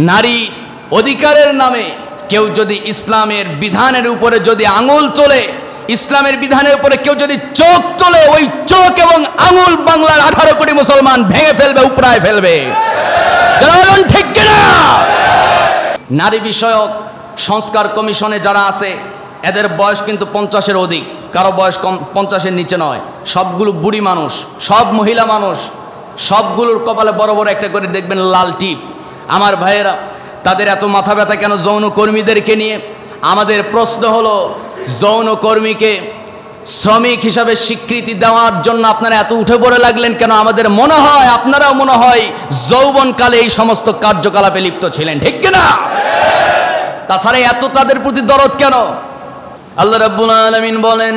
নারী অধিকারের নামে কেউ যদি ইসলামের বিধানের উপরে যদি আঙুল তোলে, ইসলামের বিধানের উপরে কেউ যদি চোখ তোলে, ওই চোখ এবং আঙুল বাংলার 18 কোটি মুসলমান ভেঙে ফেলবে, উপড়ায় ফেলবে। ঠিক কিনা? নারী বিষয়ক সংস্কার কমিশনে যারা আছে এদের বয়স কিন্তু 50-এর অধিক, কারো বয়স কম 50-এর নিচে নয়। সবগুলো বুড়ি মানুষ, সব মহিলা মানুষ, সবগুলোর কপালে বড় বড় একটা করে দেখবেন লাল টিপ। আমার ভাইয়েরা, তাদের এত মাথা ব্যথা কেন যৌন কর্মীদেরকে নিয়ে? আমাদের প্রশ্ন হলো, যৌন কর্মীকে শ্রমিক হিসাবে স্বীকৃতি দেওয়ার জন্য আপনারা এত উঠে পড়ে লাগলেন কেন? আমাদের মনে হয় আপনারাও মনে হয় যৌবনকালে এই সমস্ত কার্যকলাপে লিপ্ত ছিলেন, ঠিক কিনা? তাছাড়া এত তাদের প্রতি দরদ কেন? আল্লাহ রাব্বুল আলামিন বলেন,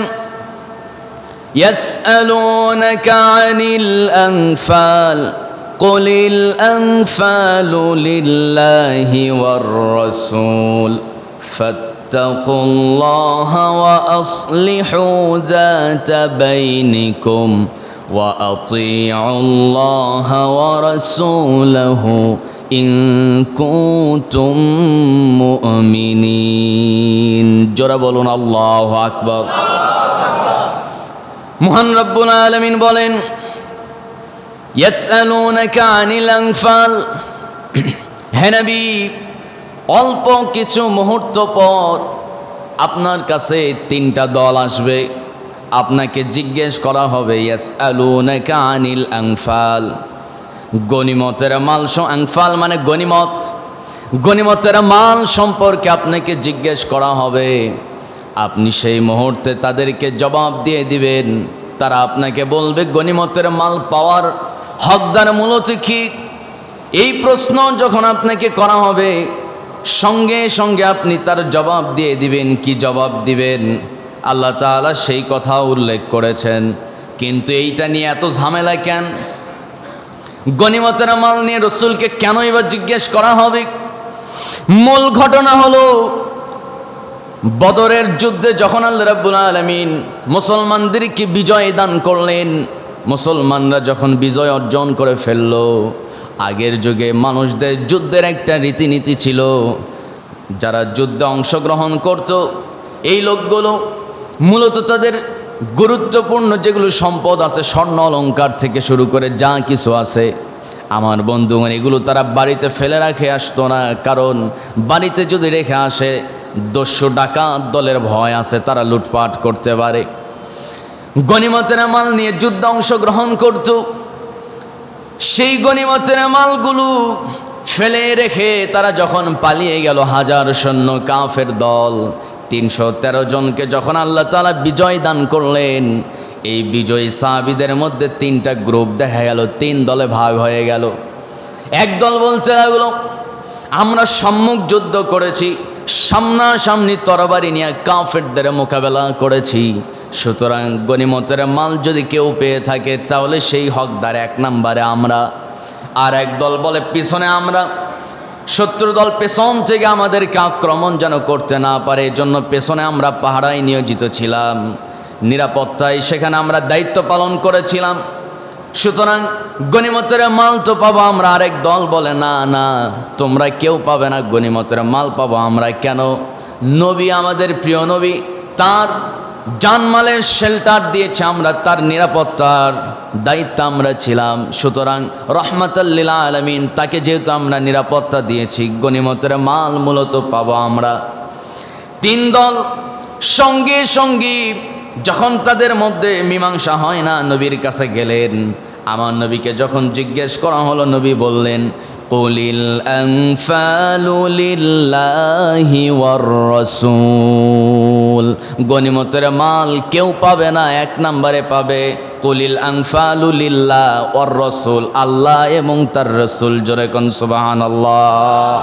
ইয়াসআলুনাকা আনিল আনফাল কুলিল আনফালু লিল্লাহি ওয়ার রাসূল ফাত্তাকুল্লাহা ওয়া আসলিহু যাতা বাইনিকুম ওয়া আতিউল্লাহা ওয়া রাসূলাহু ইন কুনতুম মুমিনিন। জোরে বলুন আল্লাহু আকবার। মহান রব্বুল আলামিন বলেন, ইয়াসআলুনাকা আনিল আনফাল, হে নবী, অল্প কিছু মুহূর্ত পর আপনার কাছে 3টা দল আসবে, আপনাকে জিজ্ঞেস করা হবে। ইয়াসআলুনাকা আনিল আনফাল, গনিমতের মাল। আনফাল মানে গনিমত, গনিমতের মাল সম্পর্কে আপনাকে জিজ্ঞেস করা হবে। আপনি সেই মুহূর্তে তাদেরকে জবাব দিয়ে দিবেন। তারা আপনাকে বলবে, গনিমতের মাল পাওয়ার হকদার মূলত কি? এই প্রশ্ন যখন আপনাকে করা হবে, সঙ্গে সঙ্গে আপনি তার জবাব দিয়ে দিবেন। কি জবাব দিবেন? আল্লাহ তাআলা সেই কথা উল্লেখ করেছেন। কিন্তু এইটা নিয়ে এত ঝামেলা কেন? গনিমতের মাল নিয়ে রসুলকে কেনই বা জিজ্ঞেস করা হবে? মূল ঘটনা হলো, বদরের যুদ্ধে যখন আল্লাহ রাব্বুল আলামিন মুসলমানদেরকে বিজয় দান করলেন, মুসলমানরা যখন বিজয় অর্জন করে ফেলল, আগের যুগে মানুষদের যুদ্ধের একটা রীতিনীতি ছিল। যারা যুদ্ধে অংশগ্রহণ করত, এই লোকগুলো মূলত তাদের গুরুত্বপূর্ণ যেগুলো সম্পদ আছে, স্বর্ণ অলংকার থেকে শুরু করে যা কিছু আছে, আমার বন্ধুগণ, এগুলো তারা বাড়িতে ফেলে রাখে আসতো না। কারণ বাড়িতে যদি রেখে আসে, দস্যু ডাকাত দলের ভয় আছে, তারা লুটপাট করতে পারে। গনিমতের মাল নিয়ে যুদ্ধে অংশগ্রহণ করত। সেই গনিমতের মালগুলো ফেলে রেখে তারা যখন পালিয়ে গেল, 1000 সৈন্য কাফের দল 313 জনকে যখন আল্লাহ তাআলা বিজয় দান করলেন, এই বিজয়ী সাহাবীদের মধ্যে 3টা গ্রুপ দেখা গেল, 3 দলে ভাগ হয়ে গেল। এক দল বলতে লাগলো, আমরা সম্মুখ যুদ্ধ করেছি, সামনাসামনি তরবারি নিয়ে কাফেরদের মোকাবেলা করেছি, সুতরাং গনিমতের মাল যদি কেউ পেয়ে থাকে তাহলে সেই হকদার 1 নম্বরে আমরা। আর এক দল বলে, পিছনে আমরা, শত্রু দল পেছন থেকে আমাদেরকে আক্রমণ যেন করতে না পারে, এজন্য পেছনে আমরা পাহারায় নিয়োজিত ছিলাম, নিরাপত্তায় সেখানে আমরা দায়িত্ব পালন করেছিলাম, সুতরাং গনিমতের মাল তো পাবো আমরা। আরেক দল বলে, না না, তোমরা কেউ পাবে না, গনিমতের মাল পাবো আমরা। কেন? নবী, আমাদের প্রিয় নবী, তার জানমালের শেল্টার দিয়েছে, আমরা তার নিরাপত্তার দায়িত্ব আমরা ছিলাম, সুতরাং রহমাতাল লিল আলামিন, তাকে যেহেতু আমরা নিরাপত্তা দিয়েছি, গনিমতের মাল মূলত পাবো আমরা। 3 দল সঙ্গে সঙ্গে যখন তাদের মধ্যে মীমাংসা হয় না, নবীর কাছে গেলেন। আমার নবীকে যখন জিজ্ঞেস করা হলো, নবী বললেন, কুলিল আনফালু লিল্লাহি ওয়ার রাসূল, গনিমতের মাল কেউ পাবে না, 1 নম্বরে পাবে কুলিল আনফালু লিল্লাহ ওয়ার রাসূল, আল্লাহ এবং তার রাসূল। জোরে কোন সুবহানাল্লাহ।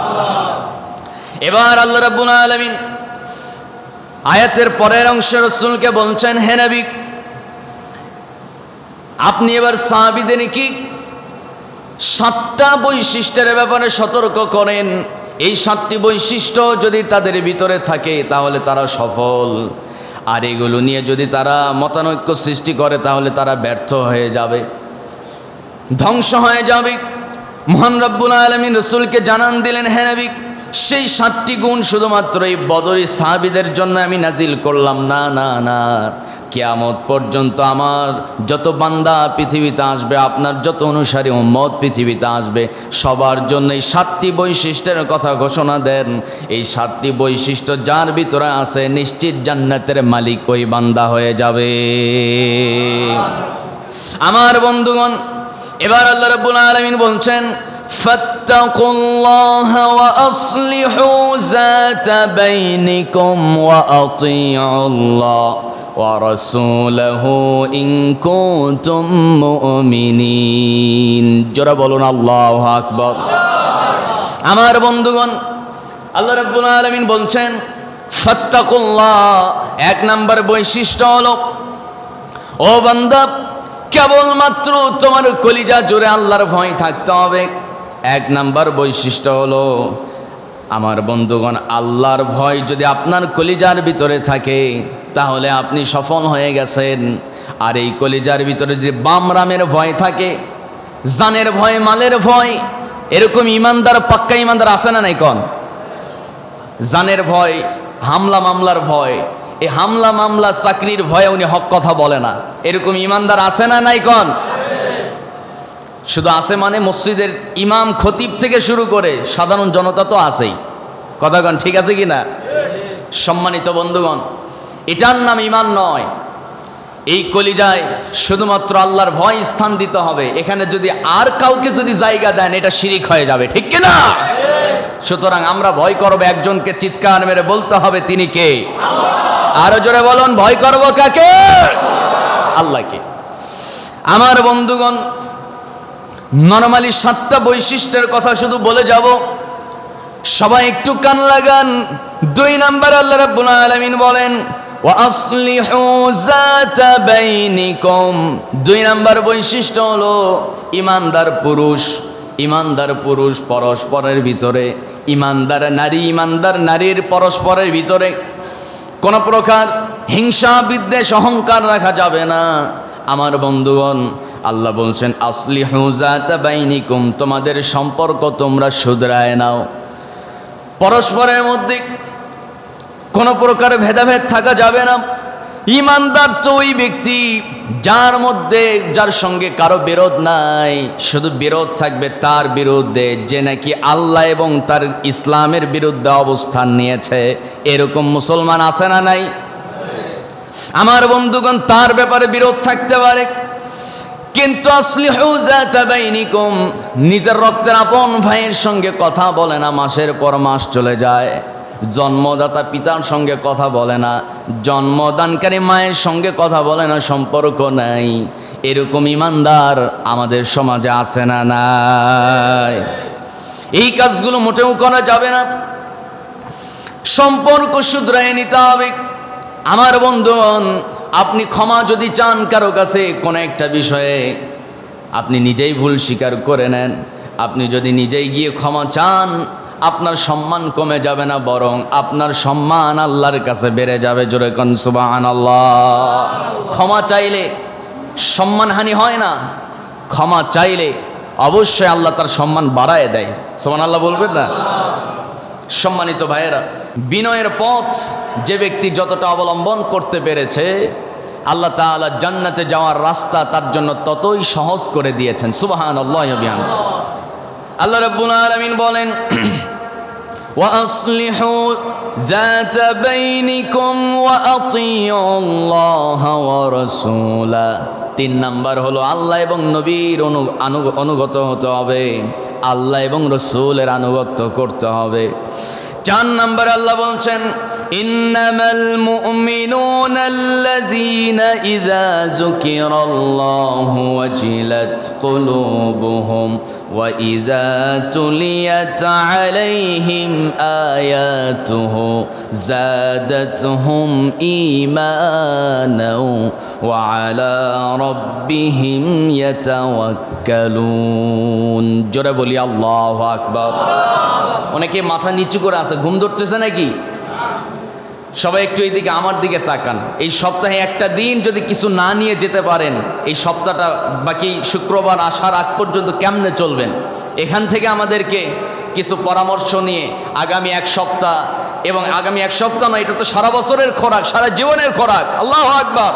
এবার আল্লাহ রাব্বুল আলামিন আয়াতের পরের অংশে রাসূলকে বলছেন, হে নবী, আপনি এবার সাহাবীদের কি 7টা বৈশিষ্ট্যের ব্যাপারে সতর্ক করেন। এই 7টি বৈশিষ্ট্য যদি তাদের ভিতরে থাকে তাহলে তারা সফল, আর এগুলো নিয়ে যদি তারা মতানৈক্য সৃষ্টি করে তাহলে তারা ব্যর্থ হয়ে যাবে, ধ্বংস হয়ে যাবে। মহান রব্বুল আলামিন রাসূলকে জানান দিলেন, হে নবী, সেই 7টি গুণ শুধুমাত্র এই বদরি সাহাবীদের জন্য আমি নাজিল করলাম না, না, না, কিয়ামত পর্যন্ত আমার যত বান্দা পৃথিবীতে আসবে, আপনার যত অনুসারী উম্মত পৃথিবীতে আসবে, সবার জন্য এই 7টি বৈশিষ্ট্যের কথা ঘোষণা দেন। এই 7টি বৈশিষ্ট্য যার ভিতরে আছে, নিশ্চিত জান্নাতের মালিক ওই বান্দা হয়ে যাবে। আমার বন্ধুগণ, এবার আল্লাহ রাব্বুল আলামিন বলছেন, ফাত্তাকুল্লাহা ওয়া আসলিহু যাতা বাইনিকুম ওয়া আতিউল্লাহ ওয়া রাসূলাহু ইন কুনতুম মুমিনিন। জোরে বলুন আল্লাহু আকবার। আমার বন্ধুগণ, আল্লাহ রাব্বুল আলামিন বলছেন ফাত্তাকুল্লাহ, 1 নাম্বার বৈশিষ্ট্য হলো, ও বান্দা, কেবলমাত্র তোমার কলিজা জুড়ে আল্লাহর ভয় থাকতে হবে। 1 নাম্বার বৈশিষ্ট্য হলো, আমার বন্ধুগণ, আল্লাহর ভয় যদি আপনার কলিজার ভিতরে থাকে তাহলে আপনি সফল হয়ে গেছেন। আর এই কলিজার ভিতরে যদি বামরামের ভয় থাকে, জানের ভয়, মালের ভয়, এরকম ইমানদার, পাক্কা ইমানদার আছে না নাই? কোন জানের ভয়, হামলা মামলার ভয়, এই হামলা মামলা চাকরির ভয়ে উনি হক কথা বলে না, এরকম ইমানদার আছে না নাই? কোন শুধু আছে মানে মসজিদের ইমাম খতিব থেকে শুরু করে সাধারণ জনতা তো আছেই। কথা কন ঠিক আছে কি না? সম্মানিত বন্ধুগণ, এটার নাম ইমান নয়। এই কলিজায় শুধুমাত্র আল্লাহর ভয় স্থান দিতে হবে। এখানে যদি আর কাউকে যদি জায়গা দেন, এটা শিরিক হয়ে যাবে, ঠিক কি না? সুতরাং আমরা ভয় করব একজনকে, চিৎকার মেরে বলতে হবে তিনি কে? আরো জোরে বলুন, ভয় করব কাকে? আল্লাহকে। আমার বন্ধুগণ, নরমালি 7টা বৈশিষ্ট্যের কথা শুধু বলে যাব, সবাই একটু কান লাগান। 2 নাম্বার আল্লাহ রাব্বুল আলামিন বলেন, ওয়া আসলিহু যাতা বাইনিকুম। 2 নাম্বার বৈশিষ্ট্য হলো, ইমানদার পুরুষ পরস্পরের ভিতরে, ইমানদার নারীর পরস্পরের ভিতরে কোন প্রকার হিংসা, বিদ্বেষ, অহংকার রাখা যাবে না। আমার বন্ধুগণ, আল্লাহ বলছেন আসলিহু যাতা বাইনিকুম, তোমাদের সম্পর্ক তোমরা শুধরায় নাও। পরস্পরের মধ্যে কোনো প্রকার ভেদাভেদ থাকা যাবে না। ইমানদার তো ওই ব্যক্তি যার সঙ্গে কারো বিরোধ নাই, শুধু বিরোধ থাকবে তার বিরুদ্ধে, যে নাকি আল্লাহ এবং তার ইসলামের বিরুদ্ধে অবস্থান নিয়েছে। এরকম মুসলমান আছে না নাই? আমার বন্ধুগণ, তার ব্যাপারে বিরোধ থাকতে পারে, কিন্তু আসলিহু যাতা বাইনিকুম, নিজের রক্তের আপন ভাইয়ের সঙ্গে কথা বলে না, মাসের পর মাস চলে যায়। জন্মদাতা পিতার সঙ্গে কথা বলে না, জন্মদানকারী মায়ের সঙ্গে কথা বলে না, সম্পর্ক নাই। এরকম ইমানদার আমাদের সমাজে আছে না নাই? এই কাজগুলো মোটেও করা যাবে না। সম্পর্ক শুধরায় নিতে হবে। আমার বন্ধুগণ, আপনি ক্ষমা যদি চান কারো কাছে কোনো একটা বিষয়ে, আপনি নিজেই ভুল স্বীকার করে নেন। আপনি যদি নিজেই গিয়ে ক্ষমা চান, আপনার সম্মান কমে যাবে না, বরং আপনার সম্মান আল্লাহর কাছে বেড়ে যাবে। জোরে কোন সুবহানাল্লাহ। ক্ষমা চাইলে সম্মানহানি হয় না, ক্ষমা চাইলে অবশ্যই আল্লাহ তার সম্মান বাড়ায় দেয়। সুবহানাল্লাহ বলবেন না? সম্মানিত ভাইয়েরা, বিনয়ের পথ যে ব্যক্তি যতটা অবলম্বন করতে পেরেছে, আল্লাহ তাআলা জান্নাতে যাওয়ার রাস্তা তার জন্য ততই সহজ করে দিয়েছেন। সুবহানাল্লাহ ওয়া বিহামদিহি। আল্লাহ রাব্বুল আলামিন বলেন, ওয়া আসলিহু যাতা বাইনিকুম ওয়া আতিউল্লাহা ওয়া রাসূলা। 3 নাম্বার হলো, আল্লাহ এবং নবীর অনুগত হতে হবে, আল্লাহ এবং রাসূলের আনুগত্য করতে হবে। 4 নাম্বার আল্লাহ বলছেন, ইন্নামাল মুমিনুনা আল্লাযীনা ইযা যুকিরাল্লাহু ওয়াজিলাত কুলুবুহুম ওয়া ইযা তুলিয়াত আলাইহিম আয়াতুহু যাদাতহুম ঈমানাও ওয়া আলা রাব্বিহিম ইয়াতাওয়াক্কালুন। জোরে বলি আল্লাহু আকবার। অনেকে মাথা নিচু করে আছে, ঘুম ধরতেছে নাকি? সবাই একটু এইদিকে আমার দিকে তাকান। এই সপ্তাহে একটা দিন যদি কিছু না নিয়ে যেতে পারেন, এই সপ্তাহটা বাকি শুক্রবার আসার আগ পর্যন্ত কেমনে চলবেন? এখান থেকে আমাদেরকে কিছু পরামর্শ নিয়ে আগামী এক সপ্তাহ, এবং আগামী এক সপ্তাহ নয়, এটা তো সারা বছরের খোরাক, সারা জীবনের খোরাক। আল্লাহু আকবার।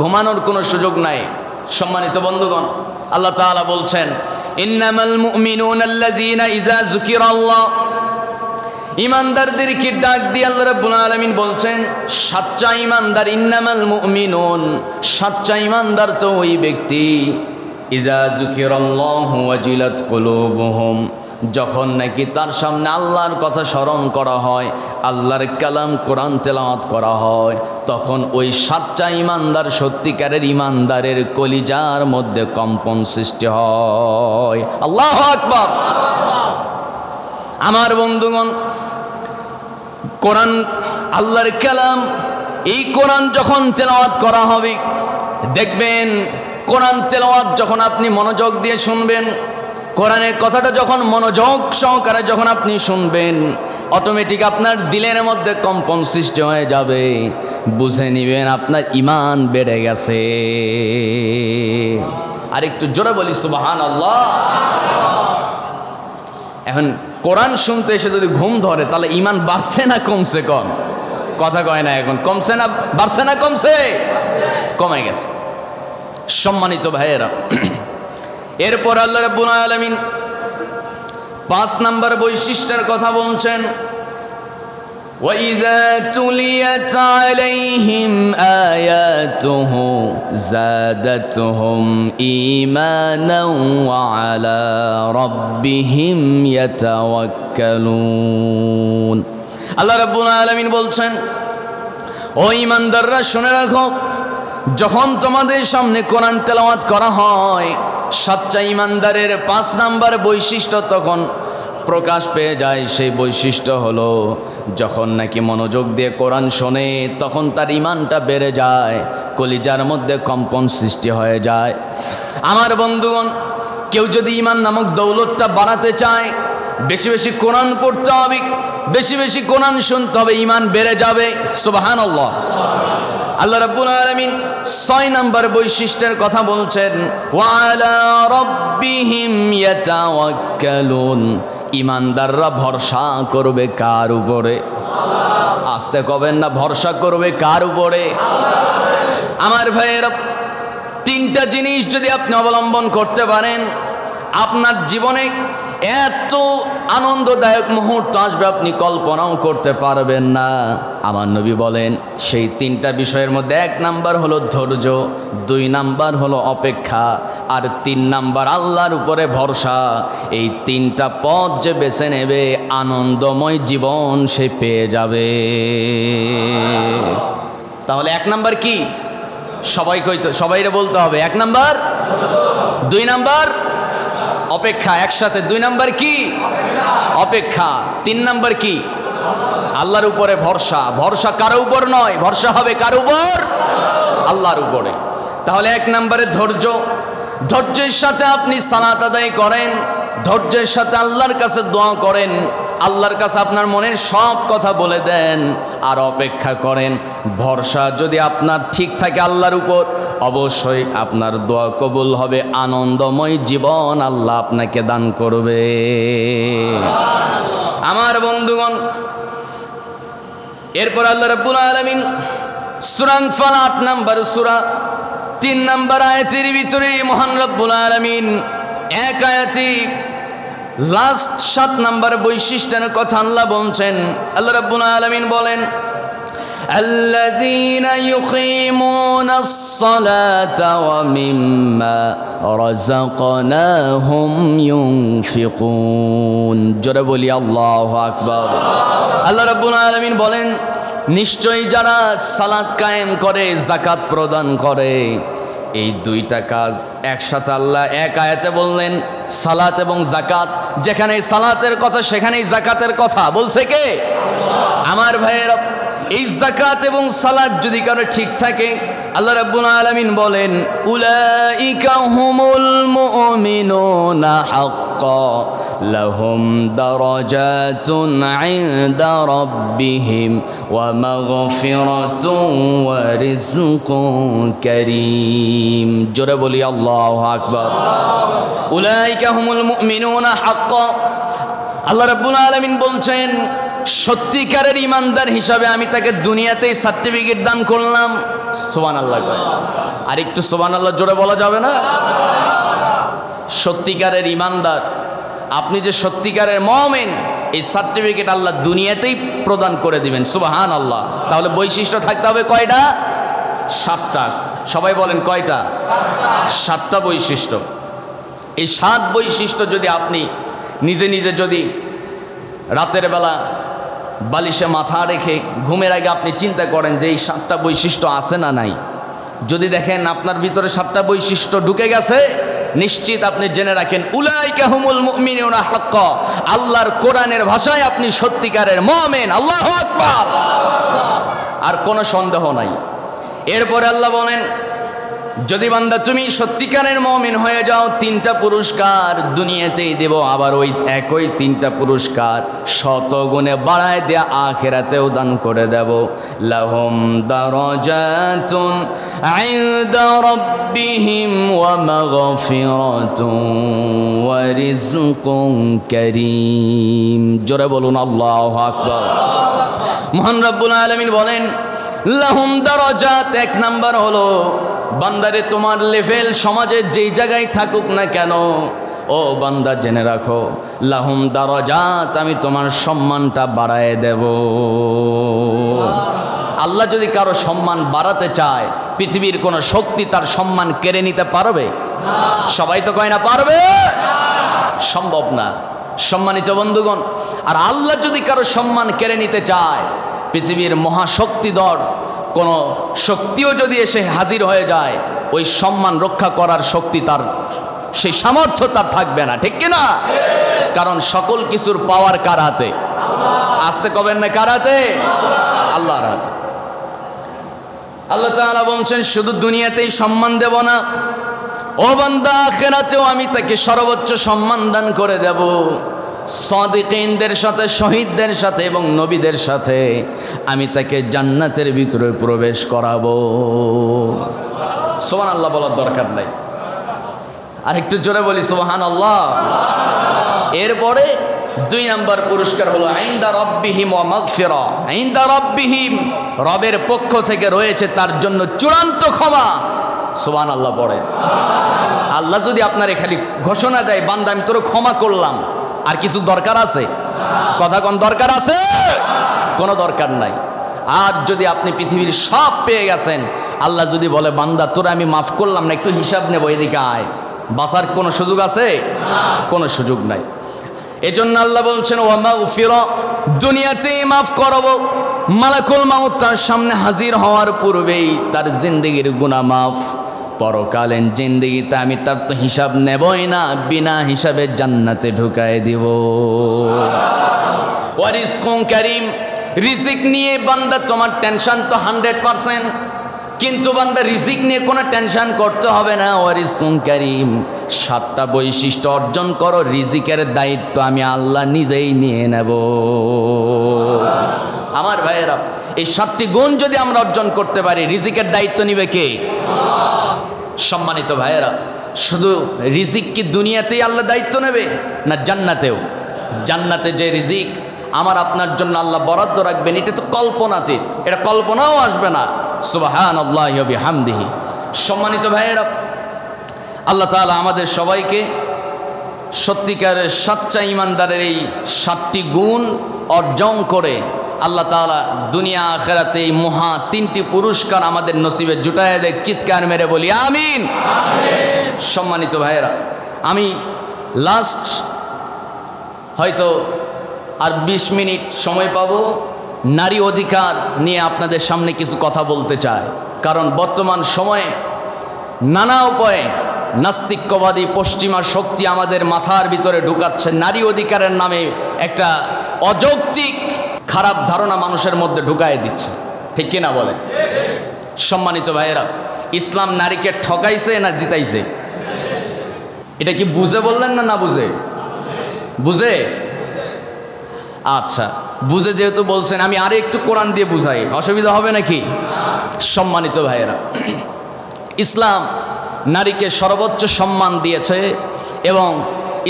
ঘুমানোর কোনো সুযোগ নাই। সম্মানিত বন্ধুগণ, আল্লাহ তাআলা বলছেন, ইন্নামাল মুমিনুনা আল্লাযীনা ইযা যুকিরাল্লাহ, ইমানদারদেরকে ডাক দিয়ে আল্লাহ রাব্বুল আলামিন বলছেন, সাচ্চা ইমানদার, ইন্নামাল মুমিনুন, সাচ্চা ইমানদার তো ওই ব্যক্তি, ইযা যুকিরাল্লাহু ওয়াজিলাত কুলুবুহুম, যখন নাকি তার সামনে আল্লাহর কথা স্মরণ করা হয়, আল্লাহর কালাম কোরআন তেলাওয়াত করা হয়, তখন ওই সাচ্চা ইমানদার, সত্যিকারের ইমানদারের কলিজার মধ্যে কম্পন সৃষ্টি হয়। আল্লাহু আকবার। আমার বন্ধুগণ, কোরআন আল্লাহর কালাম, এই কোরআন যখন তেলাওয়াত করা হবে, দেখবেন কোরআন তেলাওয়াত যখন আপনি মনোযোগ দিয়ে শুনবেন, কোরআনের কথাটা যখন মনোযোগ সহকারে যখন আপনি শুনবেন, অটোমেটিক আপনার দিলের মধ্যে কম্পন সৃষ্টি হয়ে যাবে, বুঝে নিবেন আপনার ঈমান বেড়ে গেছে। আর একটু জোরে বলি সুবহানাল্লাহ। এখন কোরআন শুনতে এসে যদি ঘুম ধরে, তাহলে ঈমান বাড়ছে না কমছে? কথা কয় না। এখন কমছে না বাড়ছে? না কমছে? কমে গেছে। সম্মানিত ভাইয়েরা, এরপর আল্লাহ রাব্বুল আলামিন 5 নম্বর বৈশিষ্ট্যের কথা বলছেন, وَإِذَا تُلِيَتْ عَلَيْهِمْ آيَاتُهُ زَادَتْهُمْ إِيمَانًا وَعَلَى رَبِّهِمْ يَتَوَكَّلُونَ। আল্লাহ রাব্বুল আলামিন বলছেন, ও ঈমানদাররা শুনে রাখো, যখন তোমাদের সামনে কোরআন তেলাওয়াত করা হয়, সাচ্চা ঈমানদারের 5 নাম্বার বৈশিষ্ট্য তখন প্রকাশ পেয়ে যায়। সেই বৈশিষ্ট্য হলো, যখন নাকি মনোযোগ দিয়ে কোরআন শোনে, তখন তার ঈমানটা বেড়ে যায়, কলিজার মধ্যে কম্পন সৃষ্টি হয়ে যায়। আমার বন্ধুগণ, কেউ যদি ঈমান নামক দৌলতটা বাড়াতে চায়, বেশি বেশি কোরআন পড়তে হবে, বেশি বেশি কোরআন শুনতে হবে, ঈমান বেড়ে যাবে। সুবহানাল্লাহ। আল্লাহ রাব্বুল আলামিন 6 নম্বর বৈশিষ্ট্যের কথা বলছেন, ওয়া আলা রাব্বিহিম ইয়াতাওয়াক্কালুন। ঈমানদাররা ভরসা করবে কার উপরে? আস্তে কবেন না, ভরসা করবে কার উপরে? আমার ভাইয়েরা, 3টা জিনিস যদি আপনি অবলম্বন করতে পারেন, আপনার জীবনে এত আনন্দদায়ক মুহূর্ত আসবে আপনি কল্পনাও করতে পারবেন না। আমার নবী বলেন, সেই 3টা বিষয়ের মধ্যে 1 নাম্বার হলো ধৈর্য, 2 নাম্বার হলো অপেক্ষা, আর 3 নাম্বার আল্লাহর উপরে ভরসা। এই 3টা পথ যে বেছে নেবে, আনন্দময় জীবন সে পেয়ে যাবে। তাহলে 1 নাম্বার কি? সবাইরে বলতে হবে, 1 নাম্বার, 2 নাম্বার অপেক্ষা। একসাথে 2 নাম্বার কি? অপেক্ষা। 3 নাম্বার কি? আল্লাহর উপরে ভরসা। ভরসা কারো উপর নয়, ভরসা হবে কার উপর? আল্লাহর উপরে। তাহলে 1 নাম্বারে ধৈর্য। ধৈর্যের সাথে আপনি সালাত আদায় করেন, ধৈর্যের সাথে আল্লাহর কাছে দোয়া করেন, আল্লাহর কাছে আপনার মনের সব কথা বলে দেন, আর অপেক্ষা করেন। ভরসা যদি আপনার ঠিক থাকে আল্লাহর উপর, অবশ্যই আপনার দোয়া কবুল হবে, আনন্দময় জীবন আল্লাহ আপনাকে দান করবে। আমার বন্ধুগণ, এরপর আল্লাহ রাব্বুল আলামিন সূরা আনফাল 8 নম্বর সূরা 3 নম্বর আয়াতের ভিতরে মহান রব্বুল আলামিন এক আয়াতে লাস্ট 7 নম্বর বৈশিষ্ট্যের কথা আল্লাহ বলছেন। আল্লাহ রাব্বুল আলামিন বলেন, الذين يقيمون الصلاة ومما رزقناهم ينفقون। জোরে বলি আল্লাহু আকবার। আল্লাহ রাব্বুল আলামিন বলেন, নিশ্চয়ই যারা সালাত কায়েম করে, যাকাত প্রদান করে, এই 2টা কাজ একসাথে আল্লাহ এক আয়াতে বললেন, সালাত এবং যাকাত। যেখানে সালাতের কথা সেখানেই যাকাতের কথা বলছে কে? আমার ভাইয়েরা, এই যাকাত এবং সালাত যদি কারো ঠিক থাকে, আল্লাহ রাব্বুল আলামিন বলেন, উলাইকা হুমুল মুমিনুনা হাক্কা, লাহুম দারাজাতুন ইনদা রাব্বিহিম ওয়া মাগফিরাতুন ওয়া রিজকুন কারীম। জোরে বলি আল্লাহু আকবার। উলাইকা হুমুল মুমিনুনা হাক্কান। আল্লাহ রাব্বুল আলামিন বলছেন, সত্যিকারের ইমানদার হিসাবে আমি তাকে দুনিয়াতেই সার্টিফিকেট দান করলাম। সুবহানাল্লাহ। আর একটু সুবহানাল্লাহ জোরে বলা যাবে না? সত্যিকারের ইমানদার, আপনি যে সত্যিকারের মুমিন, এই সার্টিফিকেট আল্লাহ দুনিয়াতেই প্রদান করে দিবেন। সুবহানাল্লাহ। তাহলে বৈশিষ্ট্য থাকতে হবে কয়টা? 7টা। সবাই বলেন কয়টা? 7টা বৈশিষ্ট্য। এই 7 বৈশিষ্ট্য যদি আপনি নিজে নিজে যদি রাতের বেলা বালিশে মাথা রেখে ঘুমের আগে আপনি চিন্তা করেন যে এই 7টা বৈশিষ্ট্য আছে না নাই, যদি দেখেন আপনার ভিতরে 7টা বৈশিষ্ট্য ঢুকে গেছে, নিশ্চিত আপনি জেনে রাখেন উলাইকা হুমুল মুমিনুনা হাক্কান। আল্লাহর কোরআনের ভাষায় আপনি সত্যিকারের মুমিন। আল্লাহু আকবার। আর কোনো সন্দেহ নাই। এরপরে আল্লাহ বলেন, যদি বান্দা তুমি সত্যিকারের মুমিন হয়ে যাও, 3টা পুরস্কার দুনিয়াতেই দেব, আবার ওই একই 3টা পুরস্কার শতগুণে বাড়ায় দেয়া আখিরাতেও দান করে দেব। লাহুম দারাজাতুন ইনদা রাব্বিহিম ওয়া মাগফিরাতুন ওয়া রিজকুন কারীম। জোরে বলুন আল্লাহু আকবার। মহান রব্বুল আলামিন বলেন, লাহুম দারাজাত, 1 নাম্বার হলো বান্দারে তোমার লেভেল সমাজের যেই জায়গায় থাকুক না কেন, ও বান্দা জেনে রাখো, লাহুম দারাজাত, আমি তোমার সম্মানটা বাড়ায় দেব। আল্লাহ যদি কারো সম্মান বাড়াতে চায়, পৃথিবীর কোনো শক্তি তার সম্মান কেড়ে নিতে পারবে? সবাই তো কয় না পারবে, সম্ভব না। সম্মানিত বন্ধুগণ, আর আল্লাহ যদি কারো সম্মান কেড়ে নিতে চায়, পৃথিবীর মহাশক্তিধর কোনো শক্তিও যদি এসে হাজির হয়ে যায়, ওই সম্মান রক্ষা করার শক্তি তার, সেই সামর্থ্য তার থাকবে না। ঠিক কিনা? কারণ সকল কিছুর পাওয়ার কার হাতে? আসতে কবেন না কার হাতে? আল্লাহর হাতে। আল্লাহ তাআলা বলছেন, শুধু দুনিয়াতেই সম্মান দেব না, ও বান্দা আখিরাতেও আমি তাকে সর্বোচ্চ সম্মান দান করে দেব। সাদিকিনদের সাথে, শহীদদের সাথে এবং নবীদের সাথে আমি তাকে জান্নাতের ভিতরে প্রবেশ করাবো। সুবহানাল্লাহ বলার দরকার নাই, আর একটু জোরে বলি সুবহানাল্লাহ। এরপরে 2 নম্বর পুরস্কার হলো ইনদা রাব্বিহিম ওয়া মাগফিরা। ইনদা রাব্বিহিম, রবের পক্ষ থেকে রয়েছে তার জন্য চূড়ান্ত ক্ষমা। সুবহানাল্লাহ পড়ে। আল্লাহ যদি আপনারে খালি ঘোষণা দেয়, বান্দা আমি তোর ক্ষমা করলাম, আর কিছু দরকার আছে? কথা কোন দরকার আছে? কোনো দরকার নাই। আর যদি আপনি পৃথিবীর সব পেয়ে গেছেন, আল্লাহ যদি বলে বান্দা তোর আমি মাফ করলাম না, একটু হিসাব নেব, এদিকে আয়, বাঁচার কোনো সুযোগ আছে? কোনো সুযোগ নাই। এজন্য আল্লাহ বলছেন ওয়া মাগফিরা, দুনিয়াতেই মাফ করব, মালাকুল মাউত তার সামনে হাজির হওয়ার পূর্বেই তার জিন্দেগির গুনাহ মাফ। পরকালীন জিন্দেগিতে আমি তার তো হিসাব নেবই না, বিনা হিসাবে জান্নাতে ঢুকায় দিব। ওয়া রিজকুন কারীম, রিজিক নিয়ে বান্দা তোমার টেনশন তো 100%, কিন্তু বান্দা রিজিক নিয়ে কোনো টেনশন করতে হবে না। ওয়া রিজকুন কারীম, 7টা বৈশিষ্ট্য অর্জন করো, রিজিকের দায়িত্ব আমি আল্লাহ নিজেই নিয়ে নেব। আমার ভাইয়েরা, এই 7টি গুণ যদি আমরা অর্জন করতে পারি, রিজিকের দায়িত্ব নিবে কে? সম্মানিত ভাইয়েরা, শুধু রিজিক কি দুনিয়াতেই আল্লাহ দায়িত্ব নেবে, না জান্নাতেও? জান্নাতে যে রিজিক আমার আপনার জন্য আল্লাহ বরাদ্দ রাখবেন, এটা তো কল্পনাতীত, এটা কল্পনাও আসবে না। সুবহানাল্লাহি ওয়া বিহামদিহি। সম্মানিত ভাইয়েরা, আল্লাহ তাআলা আমাদের সবাইকে সত্যিকারের সাচ্চা ইমানদারের এই 7টি গুণ অর্জন করে আল্লাহ তাআলা দুনিয়া আখিরাতে এই মহা 3টি পুরস্কার আমাদের নসিবে জুটায় দেখ। চিৎকার মেরে বলি আমিন। সম্মানিত ভাইয়েরা, আমি লাস্ট হয়তো আর 20 মিনিট সময় পাবো, নারী অধিকার নিয়ে আপনাদের সামনে কিছু কথা বলতে চাই। কারণ বর্তমান সময়ে নানা উপায়ে নাস্তিক্যবাদী পশ্চিমা শক্তি আমাদের মাথার ভিতরে ঢুকাচ্ছে, নারী অধিকারের নামে একটা অযৌক্তিক খারাপ ধারণা মানুষের মধ্যে ঢুকায় দিচ্ছে। ঠিক কিনা বলে? সম্মানিত ভাইয়েরা, ইসলাম নারীকে ঠকাইছে না জিতাইছে? এটা কি বুঝে বললেন না না বুঝে? বুঝে? আচ্ছা, বুঝে যেহেতু বলছেন, আমি আরে একটু কোরআন দিয়ে বুঝাই, অসুবিধা হবে নাকি? সম্মানিত ভাইয়েরা, ইসলাম নারীকে সর্বোচ্চ সম্মান দিয়েছে, এবং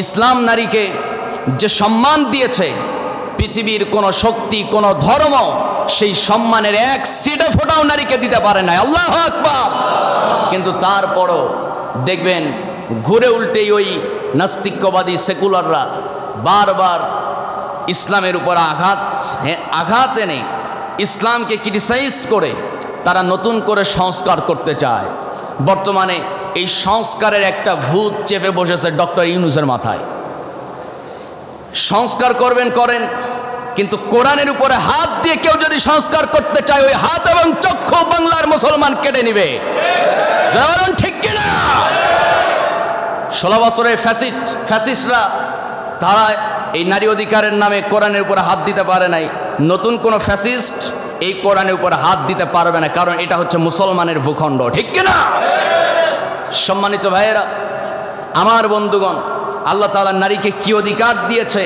ইসলাম নারীকে যে সম্মান দিয়েছে পৃথিবীর কোনো শক্তি, কোনো ধর্ম সেই সম্মানের এক সিডে ফোঁটাও নারীকে দিতে পারে না। আল্লাহু আকবার। কিন্তু তারপরও দেখবেন ঘুরে উল্টেই ওই নাস্তিক্যবাদী সেকুলাররা বারবার ইসলামের উপর আঘাত এনে ইসলামকে ক্রিটিসাইজ করে তারা নতুন করে সংস্কার করতে চায়। বর্তমানে এই সংস্কারের একটা ভূত চেপে বসেছে ডক্টর ইউনূসের মাথায়। সংস্কার করবেন করেন, কিন্তু কোরআনের উপরে হাত দিয়ে কেউ যদি সংস্কার করতে চায়, ওই হাত এবং চক্ষু বাংলার মুসলমান কেটে নিবে। ঠিক কিনা? 16 বছরের ফ্যাসিস্টরা তারা এই নারী অধিকারের নামে কোরআনের উপরে হাত দিতে পারে নাই। নতুন কোনো ফ্যাসিস্ট এই কোরআনের উপরে হাত দিতে পারবে না, কারণ এটা হচ্ছে মুসলমানের ভূখণ্ড। ঠিক কিনা? সম্মানিত ভাইয়েরা, আমার বন্ধুগণ, আল্লাহ তাআলা নারীকে কি অধিকার দিয়েছে,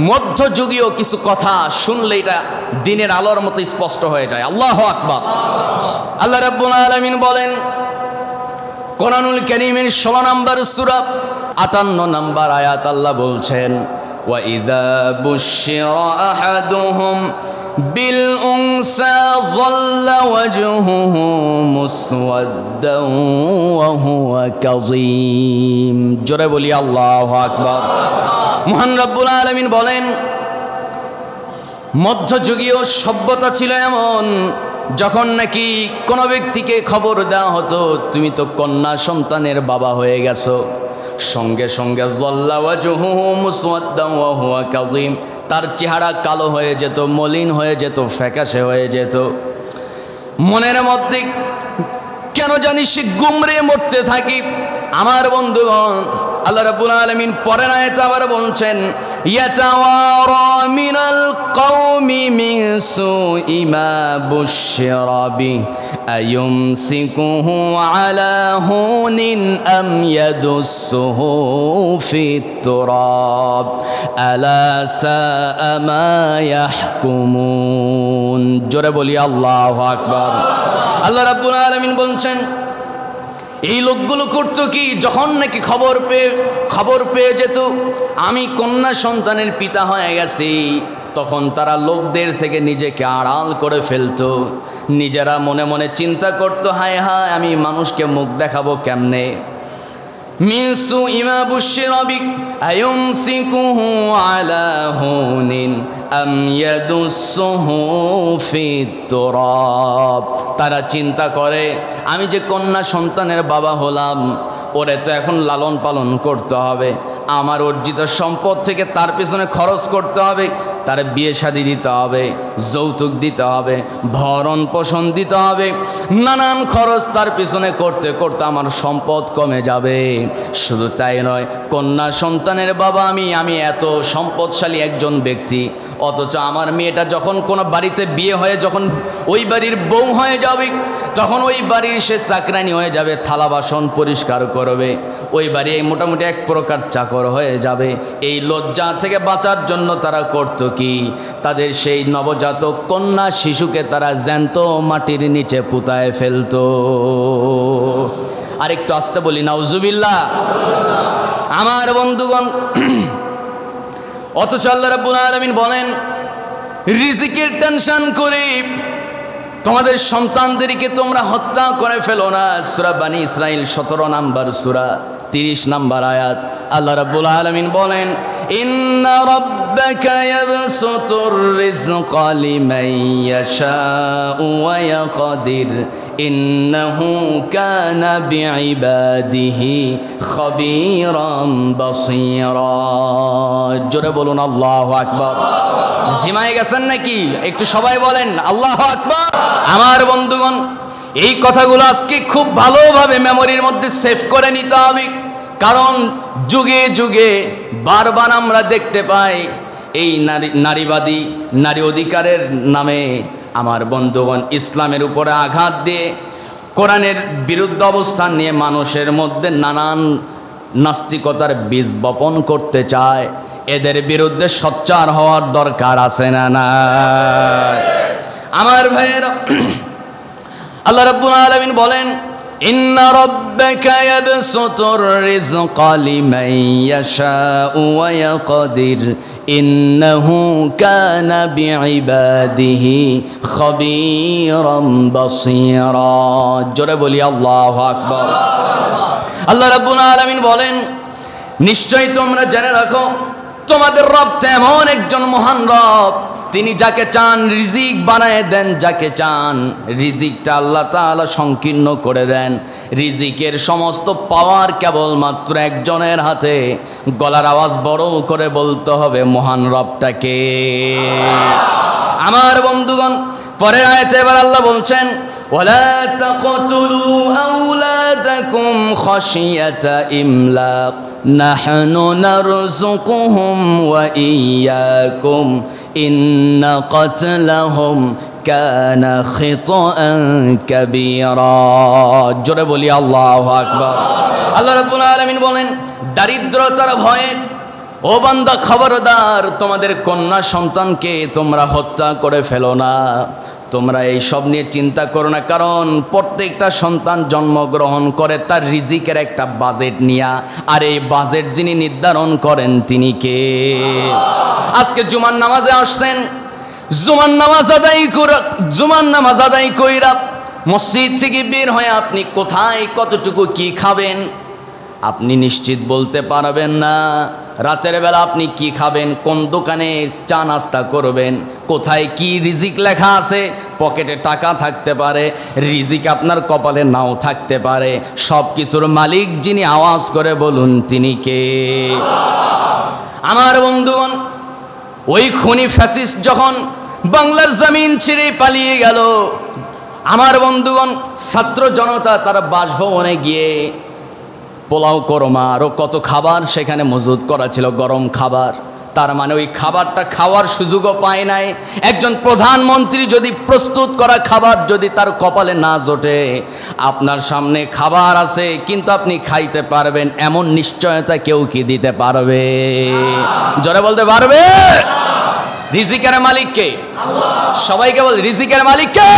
মধ্যযুগীয় কিছু কথা শুনলে এটা দিনের আলোর মতো স্পষ্ট হয়ে যায়। আল্লাহু আকবার। আল্লাহ রাব্বুল আলামিন বলেন কোরআনুল কারীমের 16 নম্বর সূরা 58 নম্বর আয়াত, আল্লাহ বলছেন ওয়া ইযা বুশিরা আহাদুহুম বিল উনসা যাল্লা ওয়াজহুহু মুসওয়াদ্দান ওয়া হুয়া কাযীম। জোরে বলি আল্লাহু আকবার। মহান রব্বুল আলামিন বলেন মধ্যযুগীয় সভ্যতা ছিল এমন, যখন নাকি কোনো ব্যক্তিকে খবর দেওয়া হতো তুমি তো কন্যা সন্তানের বাবা হয়ে গেছো, সঙ্গে সঙ্গে যাল্লা ওয়াজহুহু মুসওয়াদ্দান ওয়া হুয়া কাযীম, তার চেহারা কালো হয়ে যেত, মলিন হয়ে যেত, ফ্যাকাশে হয়ে যেত। মনের মধ্যে কেন জানি সে গুমরে মরতে থাকি। আমার বন্ধুগণ, আল্লাহ রাব্বুল আলামিন পরের আয়াতে আবার বলছেন ইয়াতাওয়ারা মিনাল কওমি মিন সুই মা বুশিরা বি আয়ুমসিকুহু আলা হুনিন আম ইয়াদুসসুহু ফিত তুরাব আলা সাআ মা ইয়াহকুমুন। জোরে বলি আল্লাহু আকবার। আল্লাহ রাব্বুল আলামিন বলছেন এই লোকগুলো করতো কি, যখন নাকি খবর পেয়ে যেত আমি কন্যা সন্তানের পিতা হয়ে গেছি, তখন তারা লোকদের থেকে নিজেকে আড়াল করে ফেলতো। নিজেরা মনে মনে চিন্তা করতো হায় হায় আমি মানুষকে মুখ দেখাবো কেমনে। মিনসু ইমা বুশিরা বিক আয়ুমসিকুহু আলা হুনিন আম ইয়াদুসসুহু ফিত তুরাব। তারা চিন্তা করে আমি যে কন্যা সন্তানের বাবা হলাম, ওরে তো এখন লালন পালন করতে হবে, আমার অর্জিত সম্পদ থেকে তার পিছনে খরচ করতে হবে, তার বিয়ে শাদী দিতে হবে, যৌতুক দিতে হবে, ভরণ পোষণ দিতে হবে, নানান খরচ তার পিছনে করতে করতে আমার সম্পদ কমে যাবে। শুধু তাই নয়, কন্যা সন্তানের বাবা আমি এত সম্পদশালী একজন ব্যক্তি, অথচ আমার মেয়েটা যখন কোনো বাড়িতে বিয়ে হয়ে যখন ওই বাড়ির বউ হয়ে যাবে, তখন ওই বাড়ির সে চাকরানি হয়ে যাবে, থালা বাসন পরিষ্কার করবে, ওই বাড়ি মোটামুটি এক প্রকার চাকর হয়ে যাবে। এই লজ্জা থেকে বাঁচার জন্য তারা করত কি, তাদের সেই নবজাতক কন্যা শিশুকে তারা জ্যান্ত মাটির নিচে পুঁতায় ফেলতো। আর একটু আস্তে বলি নাউজুবিল্লাহ। আমার বন্ধুগণ, অথচ আল্লাহ রাব্বুল আলামিন বলেন রিজিকের টেনশন করে তোমাদের সন্তানদেরকে তোমরা হত্যা করে ফেলো না। সূরা বানী ইসরাইল 17 নম্বর সূরা 30 নম্বর আয়াত, আল্লাহ রাব্বুল আলামিন বলেন ইন্না রাব্বাকা ইয়াবসুতুর রিজকা লিমান ইয়াশাউ ওয়া ইয়াকদির ইন্নাহু কানা বিইবাদিহি খাবীরাম বাসীরা। জোরে বলুন আল্লাহু আকবার। জিমায় গেছেন নাকি? একটু সবাই বলেন আল্লাহু আকবার। আমার বন্ধুগণ, এই কথাগুলো আজকে খুব ভালোভাবে মেমোরির মধ্যে সেভ করে নিতে হবে, কারণ যুগে যুগে বারবার আমরা দেখতে পাই এই নারীবাদী নারী অধিকারের নামে আমার বন্ধুগণ ইসলামের উপরে আঘাত দিয়ে কোরআনের বিরুদ্ধে অবস্থান নিয়ে মানুষের মধ্যে নানান নাস্তিকতার বীজ বপন করতে চায়। এদের বিরুদ্ধে সোচ্চার হওয়ার দরকার আছে না না? আমার ভাইয়েরা, আল্লাহ রাব্বুল আলামিন বলেন, ইন্না রাব্বাকা ইয়াবসুতুর রিজকা লিমান ইয়াশাউ ওয়া ইয়াকদির ইন্নাহু কানা বিইবাদিহি খাবীরাম বাসীরা। জোরে বলি আল্লাহু আকবার। আল্লাহ রাব্বুল আলামিন বলেন, নিশ্চয়ই তোমরা জেনে রাখো তোমাদের রব তেমন একজন মহান রব, তিনি যাকে চান রিজিক বানায় দেন, যাকে চান রিজিকটা আল্লাহ তাআলা সংকীর্ণ করে দেন। রিজিকের সমস্ত পাওয়ার কেবলমাত্র একজনের হাতে। গলার আওয়াজ বড় করে বলতে হবে, মহান রবটাকে। আমার বন্ধুগণ, পরের আয়াতে এবার আল্লাহ বলছেন, ওয়ালা তাকতুলু আওলাদাকুম খাশিয়াতা ইমলাক নাহনু নারযুকুহুম ওয়া ইয়্যাকুম ইন্না কাতলাহুম কানা খিতাআন কাবীরা। জোরে বলি আল্লাহু আকবার। আল্লাহ রাব্বুল আলামিন বলেন, দারিদ্রতার ভয়ে ও বান্দা খবরদার, তোমাদের কন্যা সন্তানকে তোমরা হত্যা করে ফেলো না। তোমরা এই সব নিয়ে চিন্তা করো না, কারণ প্রত্যেকটা সন্তান জন্মগ্রহণ করে তার রিজিকের একটা বাজেট নিয়া। আর এই বাজেট যিনি নির্ধারণ করেন তিনি কে? আজকে জুমার নামাজে আসছেন, জুমার নামাজ আদায় কইরা মসজিদ থেকে বের হয়ে আপনি কোথায় কতটুকু কি খাবেন আপনি নিশ্চিত বলতে পারবেন না। রাতের বেলা আপনি কি খাবেন, কোন দোকানে চা নাস্তা করবেন, কোথায় কি রিজিক লেখা আছে, পকেটে টাকা থাকতে পারে, রিজিক আপনার কপালে নাও থাকতে পারে। সব কিছুর মালিক যিনি, আওয়াজ করে বলুন তিনি কে? আমার বন্ধুগণ, ওই খুনি ফ্যাসিস্ট যখন বাংলার জমিন ছেড়ে পালিয়ে গেল, আমার বন্ধুগণ ছাত্র জনতা তারা বাসভবনে গিয়ে পোলাও কোরমা আরও কত খাবার সেখানে মজুদ করা ছিল, গরম খাবার। তার মানে ওই খাবারটা খাওয়ার সুযোগও পায় নাই। একজন প্রধানমন্ত্রী যদি প্রস্তুত করা খাবার যদি তার কপালে না জোটে, আপনার সামনে খাবার আছে কিন্তু আপনি খাইতে পারবেন এমন নিশ্চয়তা কেউ কি দিতে পারবে? জোরে বলতে পারবে? রিজিকের মালিক কে? সবাইকে বল, রিজিকের মালিক কে?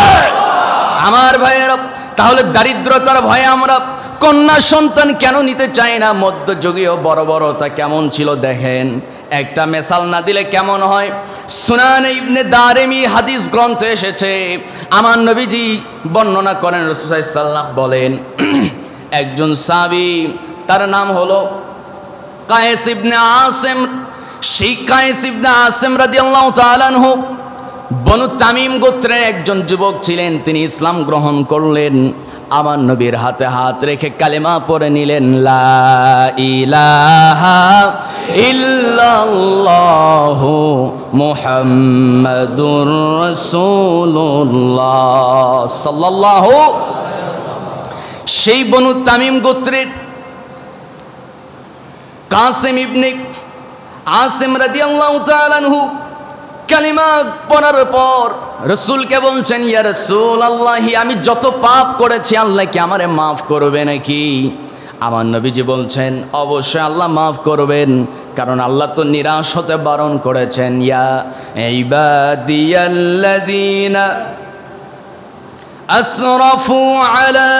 আমার ভাইয়েরা, তাহলে দারিদ্রতার ভয়ে আমরা কন্যা সন্তান কেন নিতে চাই না? মধ্যযুগীয় বড় বড়টা কেমন ছিল দেখেন, একটা মেসাল না দিলে কেমন হয়। সুনান ইবনে দারিমি হাদিস গ্রন্থে এসেছে, আমার নবীজি বর্ণনা করেন, রাসূল সাল্লাল্লাহু আলাইহি ওয়াসাল্লাম বলেন, একজন সাহাবী তার নাম হলো কায়েস ইবনে আসিম। সেই কায়েস ইবনে আসিম রাদিয়াল্লাহু তাআলা আনহু বনু তামিম গোত্রের একজন যুবক ছিলেন। তিনি ইসলাম গ্রহণ করলেন, আমার নবীর হাতে হাত রেখে কালেমা পড়ে নিলেন, লা ইলাহা ইল্লাল্লাহু মুহাম্মাদুর রাসূলুল্লাহ সাল্লাল্লাহু। সেই বনু তামিম গোত্রের কাসিম ইবনে আসিম রাদিয়াল্লাহু তাআলা আনহু কালিমা পড়ার পর রসুলকে বলছেন, ইয়া রাসূলুল্লাহ, আমি যত পাপ করেছি আল্লাহ কি আমারে মাফ করবে নাকি? আমার নবীজি বলছেন, অবশ্যই আল্লাহ মাফ করবেন, কারণ আল্লাহ তো নিরাশ হতে বারণ করেছেন। ইয়া ইবাদিয়াল্লাযীনা আসরাফু আলা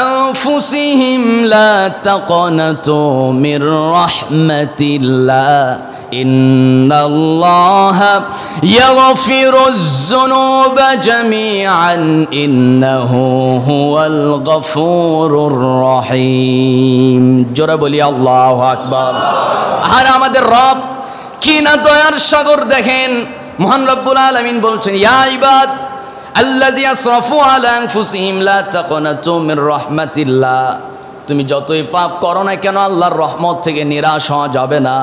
আনফুসিহিম লা তাকনাতু মির রাহমাতিল্লাহ ইন্নাল্লাহা ইয়াগফিরুয যুনুবা জামিআন ইন্নাহু হুয়াল গফুরুর রহিম। জোরে বলি আল্লাহু আকবার। আর আমাদের রব কি না দয়ার সাগর দেখেন। মহান রব্বুল আলামিন বলছেন, ইয়া ইবাদ আল্লাযী আসরাফু আলা আনফুসিহিম লা তাকনাতু মির রাহমাতিল্লাহ। তুমি যতই পাপ করো না কেন আল্লাহর রহমত থেকে নিরাশ হওয়া যাবে না।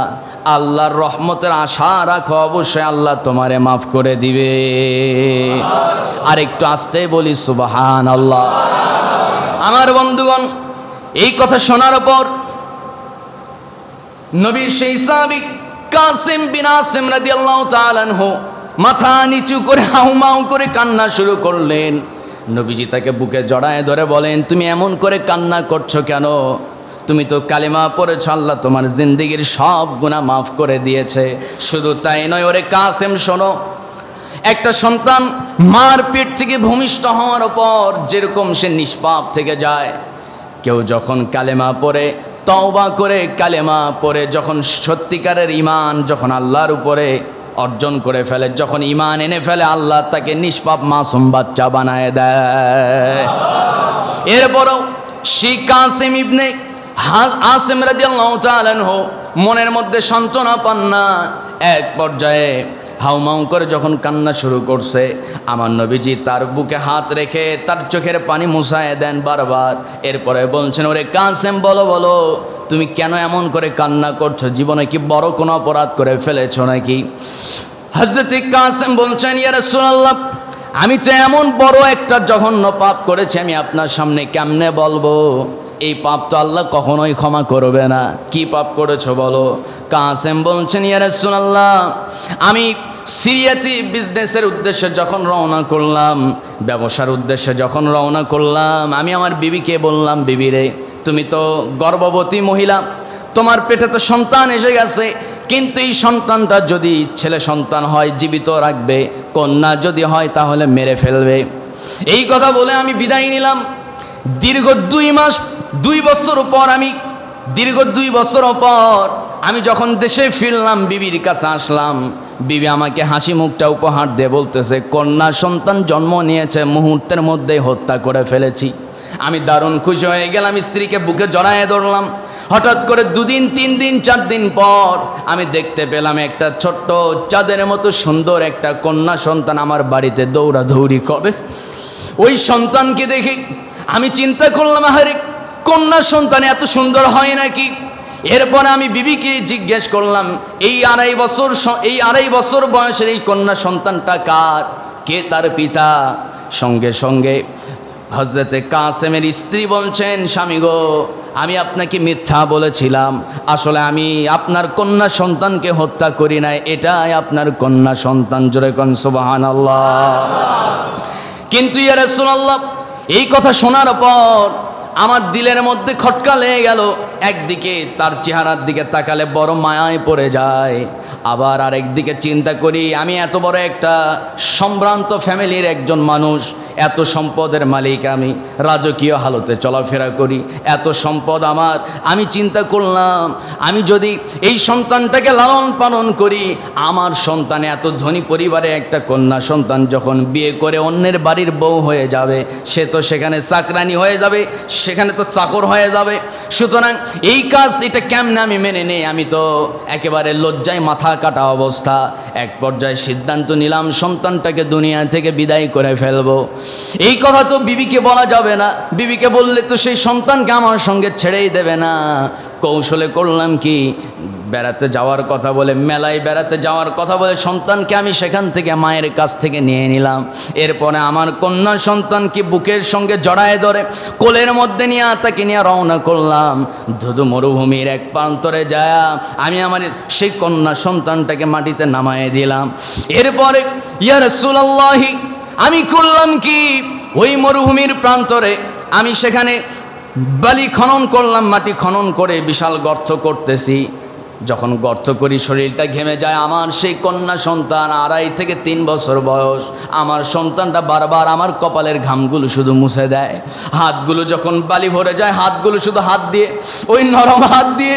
আল্লাহর রহমতের আশা রাখো, অবশ্যই আল্লাহ তোমারে মাফ করে দিবে। আর একটু আস্তে বলি সুবহানাল্লাহ। আমার বন্ধুগণ, এই কথা শোনার পর নবীর সেই সাহাবী কাসিম বিন আসিম রাদিয়াল্লাহু তাআলা আনহু মাথা নিচু করে হাউমাউ করে কান্না শুরু করলেন। নবীজি তাকে বুকে জড়ায় ধরে বলেন, তুমি এমন করে কান্না করছো কেন? তুমি তো কালেমা পড়েছ, আল্লাহ তোমার জিন্দেগির সব গুনাহ মাফ করে দিয়েছে। শুধু তাই নয়, ওরে কাসেম শোনো, একটা সন্তান মার পেট থেকে ভূমিষ্ঠ হওয়ার পর যেরকম সে নিষ্পাপ থেকে যায়, কেউ যখন কালেমা পড়ে, তওবা করে কালেমা পড়ে, যখন সত্যিকারের ঈমান যখন আল্লাহর উপরে অর্জন করে ফেলে, যখন ঈমান এনে ফেলে, আল্লাহ তাকে নিষ্পাপ মাসুম বাচ্চা বানায় দেয়। এরপরও সেই কাসেম ইবনে আসেম রাদিয়াল্লাহু তাআলা আনহু মনের মধ্যে সান্ত্বনা পান না। এক পর্যায়ে হাউমাউ করে যখন কান্না শুরু করছে, আমার নবীজি তার বুকে হাত রেখে তার চোখের পানি মুছায় দেন বারবার। এরপরে বলছেন, ওরে কাসেম বলো বলো, তুমি কেন এমন করে কান্না করছো? জীবনে কি বড় কোনো অপরাধ করে ফেলেছো নাকি? হযরত কাসেম বলছেন, ইয়া রাসূলুল্লাহ, আমি তো এমন বড় একটা জঘন্য পাপ করেছি, আমি আপনার সামনে কেমনে বলবো? এই পাপ তো আল্লাহ কখনোই ক্ষমা করবে না। কি পাপ করেছো বলো? কাসেম বলছেন, ইয়া রাসূলুল্লাহ, আমি সিরিয়াতে বিজনেসের উদ্দেশ্যে যখন রওনা করলাম, ব্যবসার উদ্দেশ্যে যখন রওনা করলাম, আমি আমার বিবিকে বললাম, বিবি রে, তুমি তো গর্ভবতী মহিলা, তোমার পেটে তো সন্তান এসে গেছে, কিন্তু এই সন্তানটা যদি ছেলে সন্তান হয় জীবিত রাখবে, কন্যা যদি হয় তাহলে মেরে ফেলবে। এই কথা বলে আমি বিদায় নিলাম। দীর্ঘ 2 বছর পর দীর্ঘ 2 বছর পর আমি যখন দেশে ফিরলাম, বিবির কাছে আসলাম। বিবি আমাকে হাসি মুখটা উপহার দিয়ে বলতেছে, কন্যা সন্তান জন্ম নিয়েছে, মুহূর্তের মধ্যেই হত্যা করে ফেলেছি। আমি দারুণ খুশি হয়ে গেলাম, স্ত্রীকে বুকে জড়ায় ধরলাম। হঠাৎ করে 2 দিন 3 দিন 4 দিন পর আমি দেখতে পেলাম একটা ছোট্ট চাঁদের মতো সুন্দর একটা কন্যা সন্তান আমার বাড়িতে দৌড়াদৌড়ি করে। ওই সন্তানকে দেখে আমি চিন্তা করলাম, আরে কন্যা সন্তান এত সুন্দর হয় নাকি? এরপর আমি বিবিকে জিজ্ঞেস করলাম, এই 2.5 বছর বয়সের এই কন্যা সন্তানটা কার? কে তার পিতা? সঙ্গে সঙ্গে হযরতে কাসেমের স্ত্রী বলছেন, স্বামী গো, আমি আপনাকে মিথ্যা বলেছিলাম, আসলে আমি আপনার কন্যা সন্তানকে হত্যা করি নাই, এটাই আপনার কন্যা সন্তান। জোরে কোন সুবহানাল্লাহ। কিন্তু ইয়া রাসূলুল্লাহ, এই কথা শোনার পর আমার দিলের মধ্যে খটকা লেগে গেল। একদিকে তার চেহারার দিকে তাকালে বড় মায়ায় পড়ে যায়, আবার আরেকদিকে চিন্তা করি, আমি এত বড় একটা সম্ভ্রান্ত ফ্যামিলির একজন মানুষ, এত সম্পদের মালিক, আমি রাজকীয় হালতে চলাফেরা করি, এত সম্পদ আমার। আমি চিন্তা করলাম, আমি যদি এই সন্তানটাকে লালন পালন করি, আমার সন্তান এত ধনী পরিবারে একটা কন্যা সন্তান যখন বিয়ে করে অন্যের বাড়ির বউ হয়ে যাবে, সে তো সেখানে চাকরানি হয়ে যাবে, সেখানে তো চাকর হয়ে যাবে। সুতরাং এই কাজ এটা কেমনে আমি মেনে নেই? আমি তো একেবারে লজ্জায় মাথা কাটা অবস্থা। এক পর্যায়ে সিদ্ধান্ত নিলাম, সন্তানটাকে দুনিয়া থেকে বিদায় করে ফেলবো। এই কথা তো বিবিকে বলা যাবে না, বিবিকে বললে তো সেই সন্তানকে আমার সঙ্গে ছেড়েই দেবে না। কৌশলে করলাম কি, বেড়াতে যাওয়ার কথা বলে, মেলায় বেড়াতে যাওয়ার কথা বলে সন্তানকে আমি সেখান থেকে মায়ের কাছ থেকে নিয়ে নিলাম। এরপরে আমার কন্যা সন্তানকে বুকের সঙ্গে জড়ায় ধরে কোলের মধ্যে নিয়ে তাকে নিয়ে রওনা করলাম। ধুধু মরুভূমির এক প্রান্তরে যায় আমি আমার সেই কন্যা সন্তানটাকে মাটিতে নামায় দিলাম। এরপরে ইয়া রাসূলুল্লাহ, আমি করলাম কি, ওই মরুভূমির প্রান্তরে আমি সেখানে বালি খনন করলাম, মাটি খনন করে বিশাল গর্ত করতেছি। যখন গর্ত করি শরীরটা ঘেমে যায়। আমার সেই কন্যা সন্তান 2.5 থেকে 3 বছর বয়স, আমার সন্তানটা বারবার আমার কপালের ঘামগুলো শুধু মুছে দেয়। হাতগুলো যখন বালি ভরে যায়, হাতগুলো শুধু হাত দিয়ে, ওই নরম হাত দিয়ে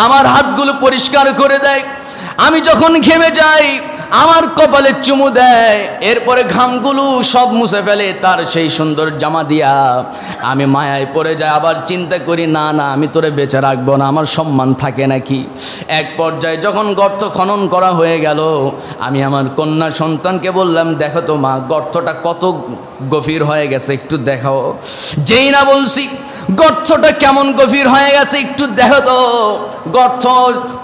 আমার হাতগুলো পরিষ্কার করে দেয়। আমি যখন ঘেমে যাই আমার কপালে চুমু দেয়, এরপরে ঘামগুলো সব মুছে ফেলে তার সেই সুন্দর জামা দিয়া। আমি মায়ায় পড়ে যাই, আবার চিন্তা করি, না না, আমি তোরে বেঁচে রাখবো না, আমার সম্মান থাকে নাকি। এক পর্যায়ে যখন গর্ত খনন করা হয়ে গেল, আমি আমার কন্যা সন্তানকে বললাম, দেখো তো মা, গর্তটা কত গভীর হয়ে গেছে, একটু দেখাও। যেই না বলছি গর্তটা কেমন গভীর হয়ে গেছে, একটু দেখো তো গর্ত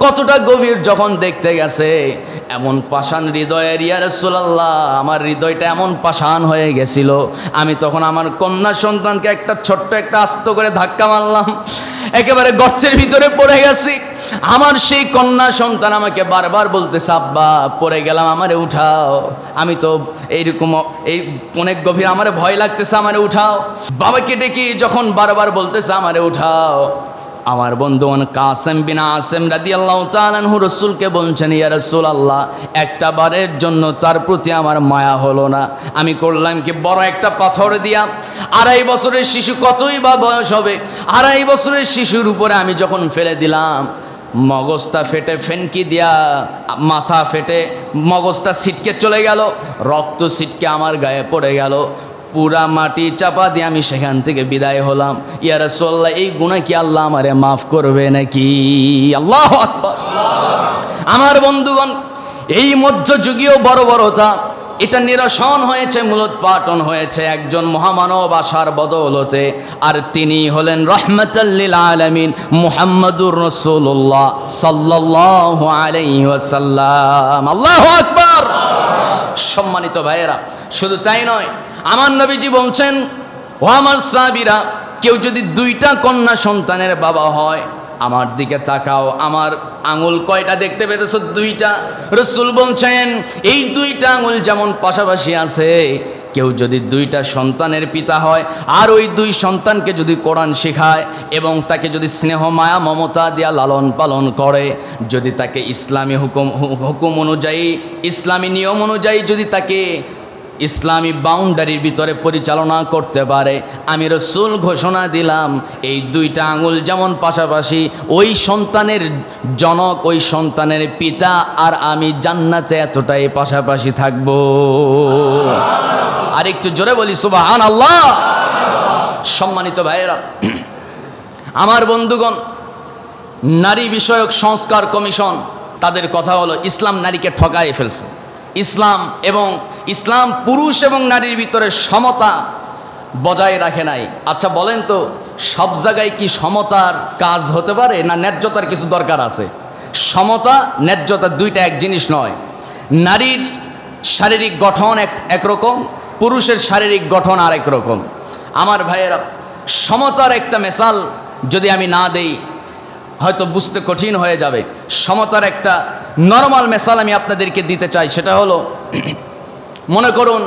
কতটা গভীর। যখন দেখতে গেছে, এমন পাষাণ হৃদয়ের, ইয়া রাসূলুল্লাহ, আমার হৃদয়টা এমন পাষাণ হয়ে গেছিল। আমি তখন আমার কন্যা সন্তানকে একটা ছোট্ট একটা আস্ত করে ধাক্কা মারলাম, একেবারে গর্তের ভিতরে পড়ে গেছি। আমার সেই কন্যা সন্তান আমাকে বারবার বলতেছে, আব্বা পড়ে গেলাম, আমারে উঠাও। আমি তো এইরকম এই অনেক গভীর, আমারে ভয় লাগতেছে, আমারে উঠাও। বাবাকে ডেকে যখন বারবার বলতেছে আমারে উঠাও, আমার বন্ধুগণ কাসেম বিন আসেম রাদিয়াল্লাহু তাআলা আনহু রাসূলকে বলছেন, ইয়া রাসূলুল্লাহ, একটা বারের জন্য তার প্রতি আমার মায়া হলো না। আমি করলাম কি, বড় একটা পাথর দিয়া, 2.5 বছরের শিশু, কতই বা বয়স হবে, 2.5 বছরের শিশুর উপরে আমি যখন ফেলে দিলাম, মগজটা ফেটে ফেনকি দিয়া, মাথা ফেটে মগজটা ছিটকে চলে গেল, রক্ত ছিটকে আমার গায়ে পড়ে গেল, পুরা মাটি চাপা দিয়ে আমি সেখান থেকে বিদায় হলাম। ইয়া রাসূলুল্লাহ, এই গুনাহ কি আল্লাহ আমারে মাফ করবে নাকি? আল্লাহু আকবার। আমার বন্ধুগণ, এই মধ্যযুগীয় বর্বরতা, এটা নিরসন হয়েছে, মূলোৎপাটন হয়েছে একজন মহামানব আসার বদৌলতে, আর তিনি হলেন রাহমাতাল লিল আলামিন মুহাম্মাদুর রাসূলুল্লাহ সাল্লাল্লাহু আলাইহি ওয়াসাল্লাম। আল্লাহু আকবার। সম্মানিত ভাইয়েরা, শুধু তাই নয়, আমার নবীজি বলছেন, ও আমার সাহাবীরা, কেউ যদি 2টা কন্যা সন্তানের বাবা হয়, আমার দিকে তাকাও, আমার আঙুল কয়টা দেখতে পেতেছ? 2টা। রাসূল বলছেন, এই 2টা আঙুল যেমন পাশাপাশি আছে, কেউ যদি 2টা সন্তানের পিতা হয়, আর ওই 2 সন্তানকে যদি কোরআন শেখায় এবং তাকে যদি স্নেহ মায়া মমতা দিয়া লালন পালন করে, যদি তাকে ইসলামী হুকুম অনুযায়ী, ইসলামী নিয়ম অনুযায়ী যদি তাকে ইসলামী বাউন্ডারির ভিতরে পরিচালনা করতে পারে, আমি রাসূল ঘোষণা দিলাম, এই 2টা আঙুল যেমন পাশাপাশি, ওই সন্তানের জনক, ওই সন্তানের পিতা আর আমি জান্নাতে এতটাই পাশাপাশি থাকব। আর একটু জোরে বলি সুবহানাল্লাহ। সম্মানিত ভাইয়েরা, আমার বন্ধুগণ, নারী বিষয়ক সংস্কার কমিশন, তাদের কথা হলো, ইসলাম নারীকে ঠকায় ফেলছে। ইসলাম পুরুষ এবং নারীর ভিতরে সমতা বজায় রাখে নাই। আচ্ছা বলেন তো, সব জায়গায় কি সমতার কাজ হতে পারে, না ন্যায্যতার কিছু দরকার আছে? সমতা ন্যায্যতা 2টা এক জিনিস নয়। নারীর শারীরিক গঠন একরকম, পুরুষের শারীরিক গঠন আরেক রকম। আমার ভাইয়েরা, সমতার একটা মেসাল যদি আমি না দেই, হয়তো বুঝতে কঠিন হয়ে যাবে। সমতার একটা নরমাল মেসাল আমি আপনাদেরকে দিতে চাই। সেটা হলো, মনে করুন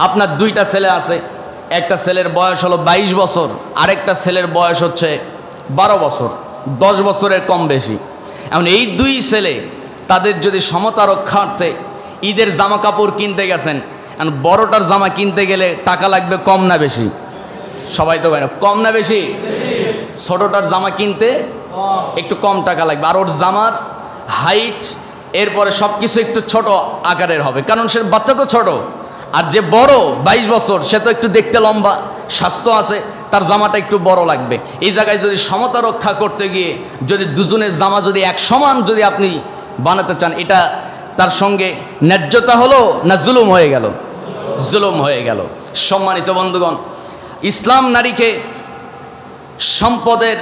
আপনার 2টা ছেলে আছে, একটা ছেলের বয়স হলো 22 বছর, আরেকটা ছেলের বয়স হচ্ছে 12 বছর, 10 বছরের কম বেশি। এখন এই 2 ছেলে, তাদের যদি সমতা রক্ষার্থে ঈদের জামা কাপড় কিনতে গেছেন, এখন বড়টার জামা কিনতে গেলে টাকা লাগবে কম না বেশি? সবাই তো না, কম না বেশি? ছোটটার জামা কিনতে একটু কম টাকা লাগবে, আর ওর জামার হাইট, এরপরে সব কিছু একটু ছোট আকারের হবে, কারণ সে বাচ্চা তো ছোট। আর যে বড় 22 বছর, সে তো একটু দেখতে লম্বা, স্বাস্থ্য আছে, তার জামাটা একটু বড় লাগবে। এই জায়গায় যদি সমতা রক্ষা করতে গিয়ে যদি দুজনের জামা যদি এক সমান যদি আপনি বানাতে চান, এটা তার সঙ্গে ন্যায্যতা হলো না জুলুম হয়ে গেল? জুলুম হয়ে গেল। সম্মানিত বন্ধুগণ, ইসলাম নারীকে সম্পদের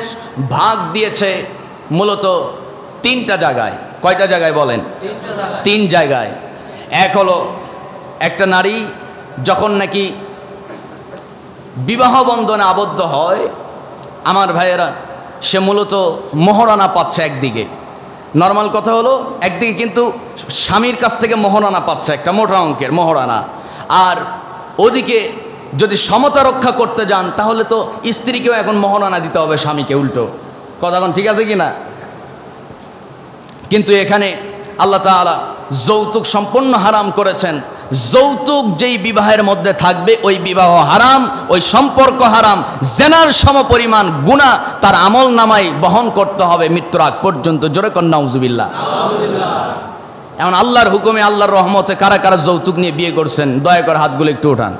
ভাগ দিয়েছে মূলত 3টা জায়গায়। কয়টা জায়গায় বলেন? 3 জায়গায়। এক হলো, একটা নারী যখন নাকি বিবাহ বন্ধনে আবদ্ধ হয়, আমার ভাইয়েরা, সে মূলত মোহরানা পাচ্ছে একদিকে। নর্মাল কথা হলো, একদিকে কিন্তু স্বামীর কাছ থেকে মোহরানা পাচ্ছে, একটা মোটা অঙ্কের মোহরানা। আর ওদিকে যদি সমতা রক্ষা করতে যান, তাহলে তো স্ত্রীকেও এখন মোহরানা দিতে হবে স্বামীকে, উল্টো কথা। এখন ঠিক আছে কি না? কিন্তু এখানে আল্লাহ তাআলা যৌতুক সম্পূর্ণ হারাম করেছেন। যৌতুক যেই বিবাহের মধ্যে থাকবে, ওই বিবাহ হারাম, ওই সম্পর্ক হারাম। জেনার সমপরিমাণ গুনাহ তার আমল নামায় বহন করতে হবে মৃত্যুর আগ পর্যন্ত। জোরে কর নাউজুবিল্লাহ। এখন আল্লাহর হুকুমে, আল্লাহর রহমতে কারা কারা যৌতুক নিয়ে বিয়ে করছেন, দয়া করে হাতগুলো একটু ওঠান।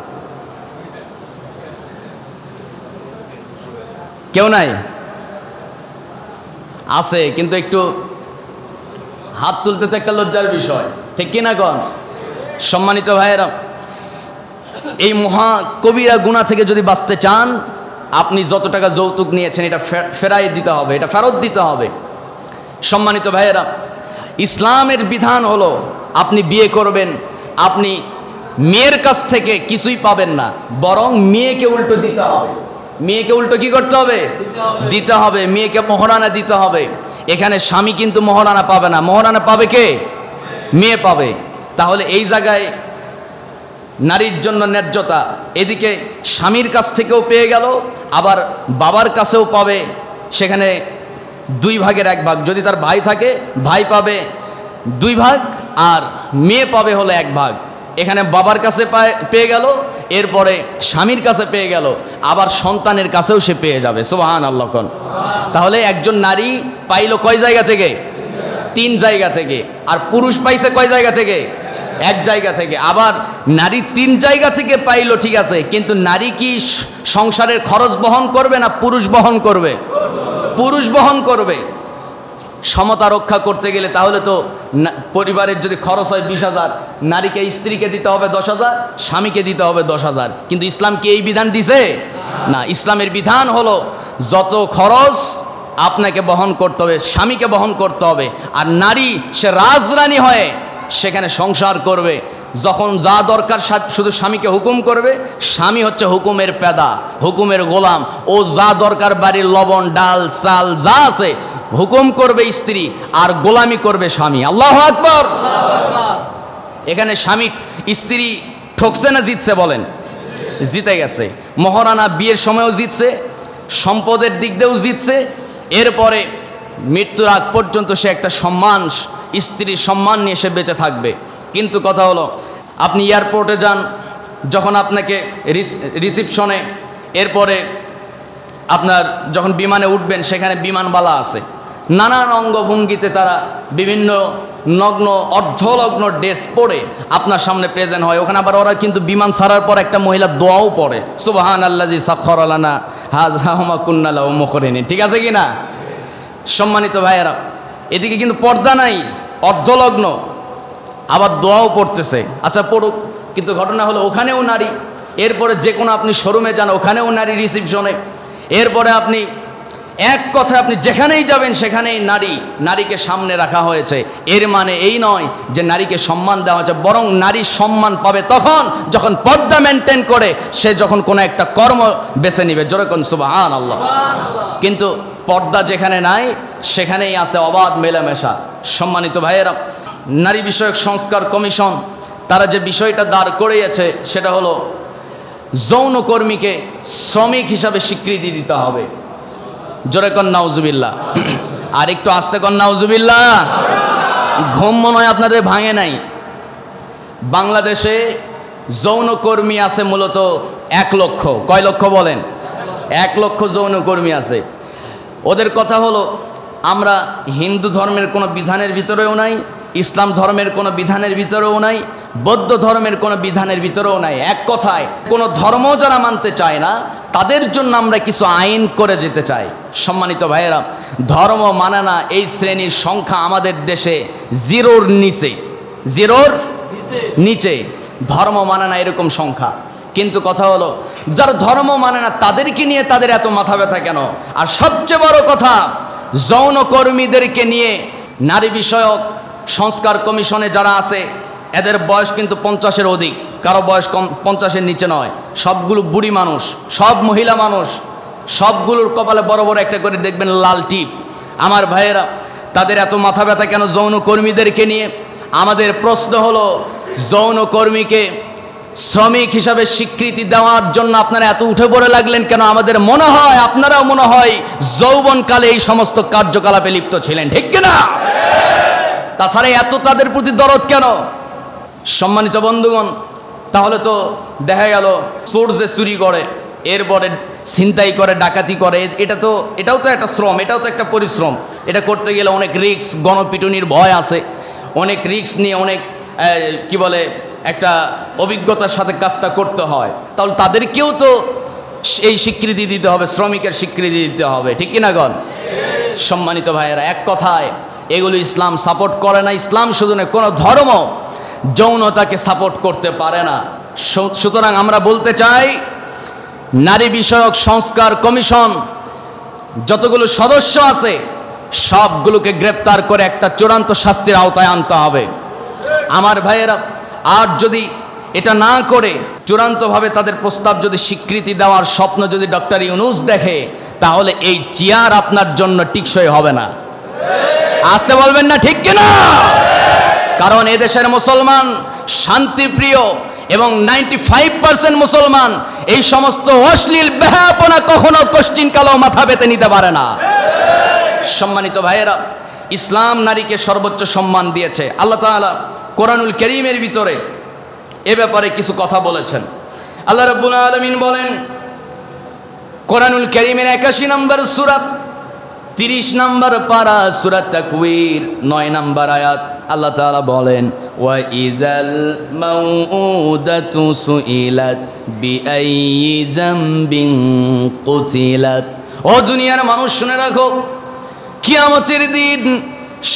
কেউ নাই? আছে, কিন্তু একটু হাত তুলতে তো একটা লজ্জার বিষয়, ঠিক কিনা কন? সম্মানিত ভাইয়েরা, এই মহা কবিরা গুনাহ থেকে যদি বাঁচতে চান, আপনি যত টাকা যৌতুক নিয়েছেন এটা ফেরাই দিতে হবে, এটা ফেরত দিতে হবে। সম্মানিত ভাইয়েরা, ইসলামের বিধান হলো, আপনি বিয়ে করবেন, আপনি মেয়ের কাছ থেকে কিছুই পাবেন না, বরং মেয়েকে উল্টো দিতে হবে। মেয়েকে উল্টো কি করতে হবে? দিতে হবে। মেয়েকে মোহরানা দিতে হবে। এখানে স্বামী কিন্তু মোহরানা পাবে না, মোহরানা পাবে কে? মেয়ে পাবে। তাহলে এই জায়গায় নারীর জন্য ন্যায্যতা, এদিকে স্বামীর কাছ থেকেও পেয়ে গেল, আবার বাবার কাছেও পাবে, সেখানে 2 ভাগের 1 ভাগ। যদি তার ভাই থাকে ভাই পাবে 2 ভাগ, আর মেয়ে পাবে হলো 1 ভাগ। এখানে বাবার কাছে পেয়ে গেল, এরপরে স্বামীর কাছে পেয়ে গেল, আবার সন্তানের কাছেও সে পেয়ে যাবে। সুবহানাল্লাহ। তাহলে একজন নারী পাইল কয় জায়গা থেকে? 3 জায়গা থেকে। আর পুরুষ পাইছে কয় জায়গা থেকে? 1 জায়গা থেকে। আবার নারী 3 জায়গা থেকে পাইলো, ঠিক আছে, কিন্তু নারী কি সংসারের খরচ বহন করবে না পুরুষ বহন করবে? পুরুষ বহন করবে। সমতা রক্ষা করতে গেলে তাহলে তো পরিবারের যদি খরচ হয় 20,000, নারীকে স্ত্রীকে দিতে হবে 10,000, স্বামীকে দিতে হবে 10,000। কিন্তু ইসলাম কি এই বিধান দিছে? না, ইসলামের বিধান হলো যত খরচ আপনাকে বহন করতে হবে, স্বামীকে বহন করতে হবে। আর নারী সে রাজরানী হয়ে সেখানে সংসার করবে, যখন যা দরকার শুধু স্বামীকে হুকুম করবে। স্বামী হচ্ছে হুকুমের পেদা, হুকুমের গোলাম। ও যা দরকার বাড়ির লবণ ডাল চাল যা আছে হুকুম করবে স্ত্রী, আর গোলামি করবে স্বামী। আল্লাহু আকবার। এখানে স্বামী স্ত্রী ঠকছে না জিতছে? বলেন, জিতে গেছে। মহারানা বিয়ের সময়ও জিতছে, সম্পদের দিক দিয়েও জিতছে। এরপরে মৃত্যুর আগ পর্যন্ত সে একটা সম্মান, স্ত্রীর সম্মান নিয়ে সে বেঁচে থাকবে। কিন্তু কথা হলো, আপনি এয়ারপোর্টে যান, যখন আপনাকে রিসিপশনে, এরপরে আপনার যখন বিমানে উঠবেন, সেখানে বিমানবালা আছে, নানান অঙ্গভঙ্গিতে তারা বিভিন্ন নগ্ন অর্ধলগ্ন ড্রেস পরে আপনার সামনে প্রেজেন্ট হয়। ওখানে আবার ওরা কিন্তু বিমান ছাড়ার পর একটা মহিলা দোয়াও পড়ে, সুবহানাল্লাযী সাখখারা লানা হাযা ওয়া মা কুন্না লাহু মুকরিনিন। ঠিক আছে কি না? সম্মানিত ভাইয়েরা, এদিকে কিন্তু পর্দা নাই, অর্ধলগ্ন, আবার দোয়াও পড়তেছে। আচ্ছা পড়ুক, কিন্তু ঘটনা হলো ওখানেও নারী। এরপরে যে কোনো আপনি শোরুমে যান, ওখানেও নারী রিসিপশনে। এরপরে আপনি এক কথা আপনি যেখানেই যাবেন সেখানেই নারী, নারীকে সামনে রাখা হয়েছে। এর মানে এই নয় যে নারীকে সম্মান দেওয়া হয়েছে, বরং নারী সম্মান পাবে তখন যখন পর্দা মেনটেন করে সে যখন কোনো একটা কর্ম বেছে নিবে। জোরে কোন সুবহানাল্লাহ। কিন্তু পর্দা যেখানে নাই সেখানেই আছে অবাধ মেলামেশা। সম্মানিত ভাইয়েরা, নারী বিষয়ক সংস্কার কমিশন তারা যে বিষয়টা দাঁড় করিয়েছে সেটা হলো যৌনকর্মীকে শ্রমিক হিসাবে স্বীকৃতি দিতে হবে। জোরে কন নাউজুবিল্লাহ। আর একটু আস্তে কন নাউজুবিল্লাহ। ঘুম মনে হয় আপনাদের ভাঙে নাই। বাংলাদেশে যৌনকর্মী আছে মূলত 1 লক্ষ। কয় লক্ষ বলেন? 1 লক্ষ যৌনকর্মী আছে। ওদের কথা হলো, আমরা হিন্দু ধর্মের কোনো বিধানের ভিতরেও নাই, ইসলাম ধর্মের কোনো বিধানের ভিতরেও নাই, বৌদ্ধ ধর্মের কোনো বিধানের ভিতরেও নাই। এক কথায় কোনো ধর্ম যারা মানতে চায় না তাদের জন্য আমরা কিছু আইন করে যেতে চাই। সম্মানিত ভাইয়েরা, ধর্ম মানে না এই শ্রেণীর সংখ্যা আমাদের দেশে 0-র নিচে, 0-র নিচে। ধর্ম মানে না এরকম সংখ্যা। কিন্তু কথা হলো, যারা ধর্ম মানে না তাদেরকে নিয়ে তাদের এত মাথা ব্যথা কেন? আর সবচেয়ে বড় কথা, যৌনকর্মীদেরকে নিয়ে নারী বিষয়ক সংস্কার কমিশনে যারা আছে এদের বয়স কিন্তু 50-এর অধিক, কারো বয়স কম 50-এর নিচে নয়। সবগুলো বুড়ি মানুষ, সব মহিলা মানুষ, সবগুলোর কপালে বড় বড় একটা করে দেখবেন লাল টিপ। আমার ভাইয়েরা, তাদের এত মাথা ব্যথা কেন যৌনকর্মীদেরকে নিয়ে? আমাদের প্রশ্ন হলো, যৌনকর্মীকে শ্রমিক হিসাবে স্বীকৃতি দেওয়ার জন্য আপনারা এত উঠে পড়ে লাগলেন কেন? আমাদের মনে হয় আপনারাও মনে হয় যৌবনকালে এই সমস্ত কার্যকলাপে লিপ্ত ছিলেন, ঠিক কিনা? তাছাড়া এত তাদের প্রতি দরদ কেন? সম্মানিত বন্ধুগণ, তাহলে তো দেখা গেল চোর যে চুরি করে, এরপরে ছিনতাই করে, ডাকাতি করে, এটাও তো একটা শ্রম, এটাও তো একটা পরিশ্রম। এটা করতে গেলে অনেক রিস্ক, গণপিটুনির ভয় আছে, অনেক রিস্ক নিয়ে অনেক কি বলে একটা অভিজ্ঞতার সাথে কাজটা করতে হয়। তাহলে তাদেরকেও তো এই স্বীকৃতি দিতে হবে, শ্রমিকের স্বীকৃতি দিতে হবে, ঠিক কিনা গণ? সম্মানিত ভাইয়েরা, এক কথায় এগুলো ইসলাম সাপোর্ট করে না। ইসলাম শুধু না, কোনো ধর্ম যৌনতাকে সাপোর্ট করতে পারে না। সুতরাং আমরা বলতে চাই, নারী বিষয়ক সংস্কার কমিশন যতগুলো সদস্য আছে সবগুলোকে গ্রেপ্তার করে একটা চূড়ান্ত শাস্তির আওতায় আনতে হবে। আমার ভাইয়েরা, আর যদি এটা না করে চূড়ান্তভাবে তাদের প্রস্তাব যদি স্বীকৃতি দেওয়ার স্বপ্ন যদি ডক্টর ইউনূস দেখে, তাহলে এই চেয়ার আপনার জন্য টিকসই হবে না। আসতে বলবেন না, ঠিক কিনা? কারণ এদেশের মুসলমান শান্তিপ্রিয়, এবং 95% মুসলমান এই সমস্ত অশ্লীল বেহায়াপনা কখনো কোশ্চিন কালেও মাথা পেতে নিতে পারে না। সম্মানিত ভাইয়েরা, ইসলাম নারীকে সর্বোচ্চ সম্মান দিয়েছে। আল্লাহ তাআলা কোরআনুল কারীমের ভিতরে এ ব্যাপারে কিছু কথা বলেছেন। আল্লাহ রাব্বুল আলামিন বলেন কোরআনুল কারীমের 81 নম্বর সূরা 30 নম্বর পারা সূরা তাকওয়ির 9 নম্বর আয়াত, আল্লাহ তাআলা বলেন ওয়া ইযাল মাউউদাতু সুইলাত বিআইয়ি যামবিন কুতিলাত। ও দুনিয়ার মানুষ শুনে রাখো, কিয়ামতের দিন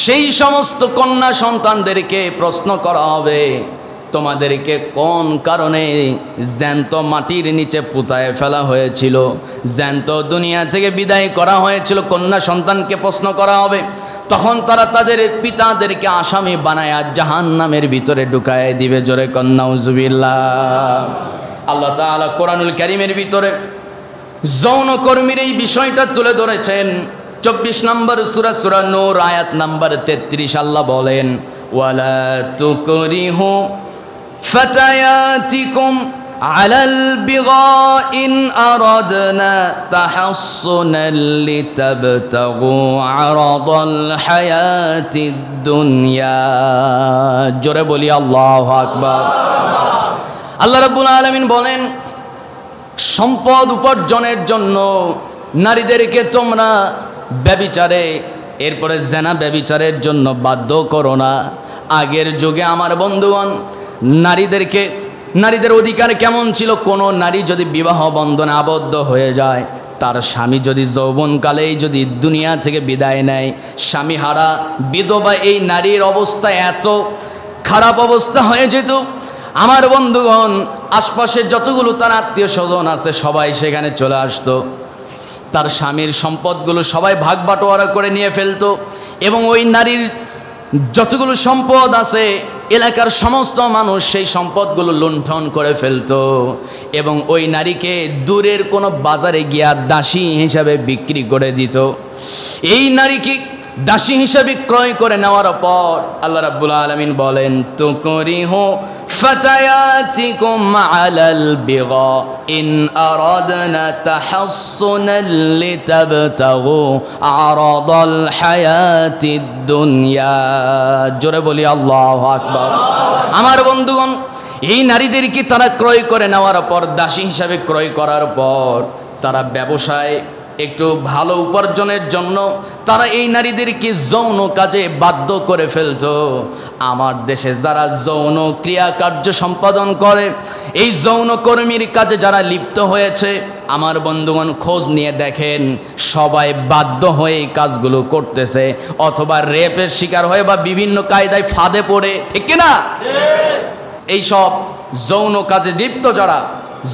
সেই সমস্ত কন্যা সন্তানদেরকে প্রশ্ন করা হবে, তোমাদেরকে কোন কারণে জ্যান্ত মাটির নিচে পুঁতায় ফেলা হয়েছিল, জ্যান্ত দুনিয়া থেকে বিদায় করা হয়েছিল। কন্যা সন্তানকে প্রশ্ন করা হবে, তখন তারা তাদের পিতাদেরকে আসামি বানায় জাহান্নামের ভিতরে ঢুকায় দিবে। জোরে কন্যা নাউজুবিল্লাহ। আল্লাহ তাআলা কোরআনুল কারীমের ভিতরে যৌনকর্মীর এই বিষয়টা তুলে ধরেছেন। 24 নম্বর সূরা সূরা নূর আয়াত নাম্বার 33, আল্লাহ বলেন ওয়ালা তুকরিহু ফাতায়াতিকুম আলাল বিগা ইন আরাদনা তাহাসসুনাল লিতাবতাগু আরাদাল হায়াতিদ দুনিয়া। জোরে বলি আল্লাহু আকবার। আল্লাহ রাব্বুল আলামিন বলেন সম্পদ উপার্জনের জন্য নারীদেরকে তোমরা ব্যভিচারে, এরপরে জেনা ব্যভিচারের জন্য বাধ্য করো না। আগের যুগে আমার বন্ধুগণ নারীদের অধিকার কেমন ছিল? কোনো নারী যদি বিবাহ বন্ধনে আবদ্ধ হয়ে যায়, তার স্বামী যদি যৌবনকালেই যদি দুনিয়া থেকে বিদায় নেয়, স্বামী হারা বিধবা এই নারীর অবস্থা এত খারাপ অবস্থা হয়ে যেত, আমার বন্ধুগণ আশপাশের যতগুলো তার আত্মীয় স্বজন আছে সবাই সেখানে চলে আসতো, তার স্বামীর সম্পদগুলো সবাই ভাগ বাটোয়ারা করে নিয়ে ফেলতো, এবং ওই নারীর যতগুলো সম্পদ আছে এলাকার সমস্ত মানুষ সেই সম্পদগুলো লুণ্ঠন করে ফেলতো, এবং ওই নারীকে দূরের কোনো বাজারে গিয়া দাসী হিসাবে বিক্রি করে দিত। এই নারীকে দাসী হিসাবে ক্রয় করে নেওয়ার পর আল্লাহ রাব্বুল আলামিন বলেন তুকরিহু ফাতায়াতিকুম আলাল বিগা ইন আরাদনা তাহাসসুনাল লিতাবতাগু আরাদাল হায়াতিদ দুনিয়া। জোরে বলি আল্লাহু আকবার। আমার বন্ধুগণ, এই নারীদেরকে তারা ক্রয় করে নেওয়ার পর, দাসী হিসাবে ক্রয় করার পর, তারা ব্যবসায় একটু ভালো উপার্জনের জন্য তারা এই নারীদেরকে যৌন কাজে বাধ্য করে ফেলতো। আমার দেশে যারা যৌন ক্রিয়াকার্য সম্পাদন করে, এই যৌনকর্মীর কাজে যারা লিপ্ত হয়েছে, আমার বন্ধুগণ খোঁজ নিয়ে দেখেন সবাই বাধ্য হয়ে এই কাজগুলো করতেছে, অথবা রেপের শিকার হয়ে বা বিভিন্ন কায়দায় ফাঁদে পড়ে, ঠিক কিনা? এই সব যৌন কাজে লিপ্ত যারা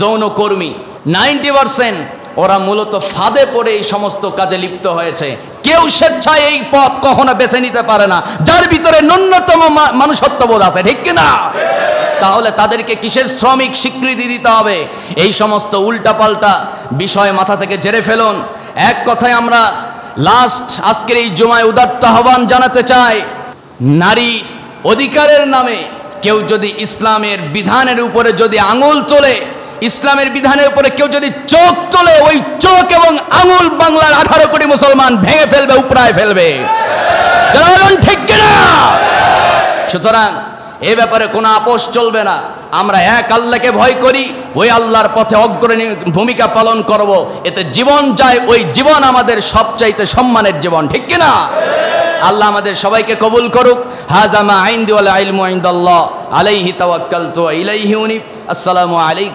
যৌনকর্মী 90% ওরা মূলত ফাঁদে পড়ে এই সমস্ত কাজে লিপ্ত হয়েছে। কেউ স্বেচ্ছায় এই পথ কখনো বেছে নিতে পারে না যার ভিতরে ন্যূনতম মানুষত্ববোধ আছে, ঠিক কিনা? তাহলে তাদেরকে কিসের শ্রমিক স্বীকৃতি দিতে হবে? এই সমস্ত উল্টাপাল্টা বিষয় মাথা থেকে ঝেড়ে ফেলুন। এক কথায় আমরা লাস্ট আজকের এই জুমায় উদাত্ত আহ্বান জানাতে চাই, নারী অধিকারের নামে কেউ যদি ইসলামের বিধানের উপরে যদি আঙুল তোলে, ইসলামের বিধানের উপরে কেউ যদি চোখ তোলে, ওই চোখ এবং আঙুল বাংলার 18 কোটি মুসলমান ভেঙে ফেলবে, উপড়ায় ফেলবে, ঠিক কিনা? সুতরাং এ ব্যাপারে কোনো আপোষ চলবে না। আমরা এক আল্লাহকে ভয় করি, ওই আল্লাহর পথে অগ্রণী ভূমিকা পালন করব, এতে জীবন যায়, ওই জীবন আমাদের সবচাইতে সম্মানের জীবন, ঠিক কিনা? আল্লাহ আমাদের সবাইকে কবুল করুক। হাযা মা ইনদি ওয়াল ইলমু ইনদাল্লাহ আলাইহি তাওয়াক্কালতু ওয়া ইলাইহি উনীব। আসসালামু আলাইকুম।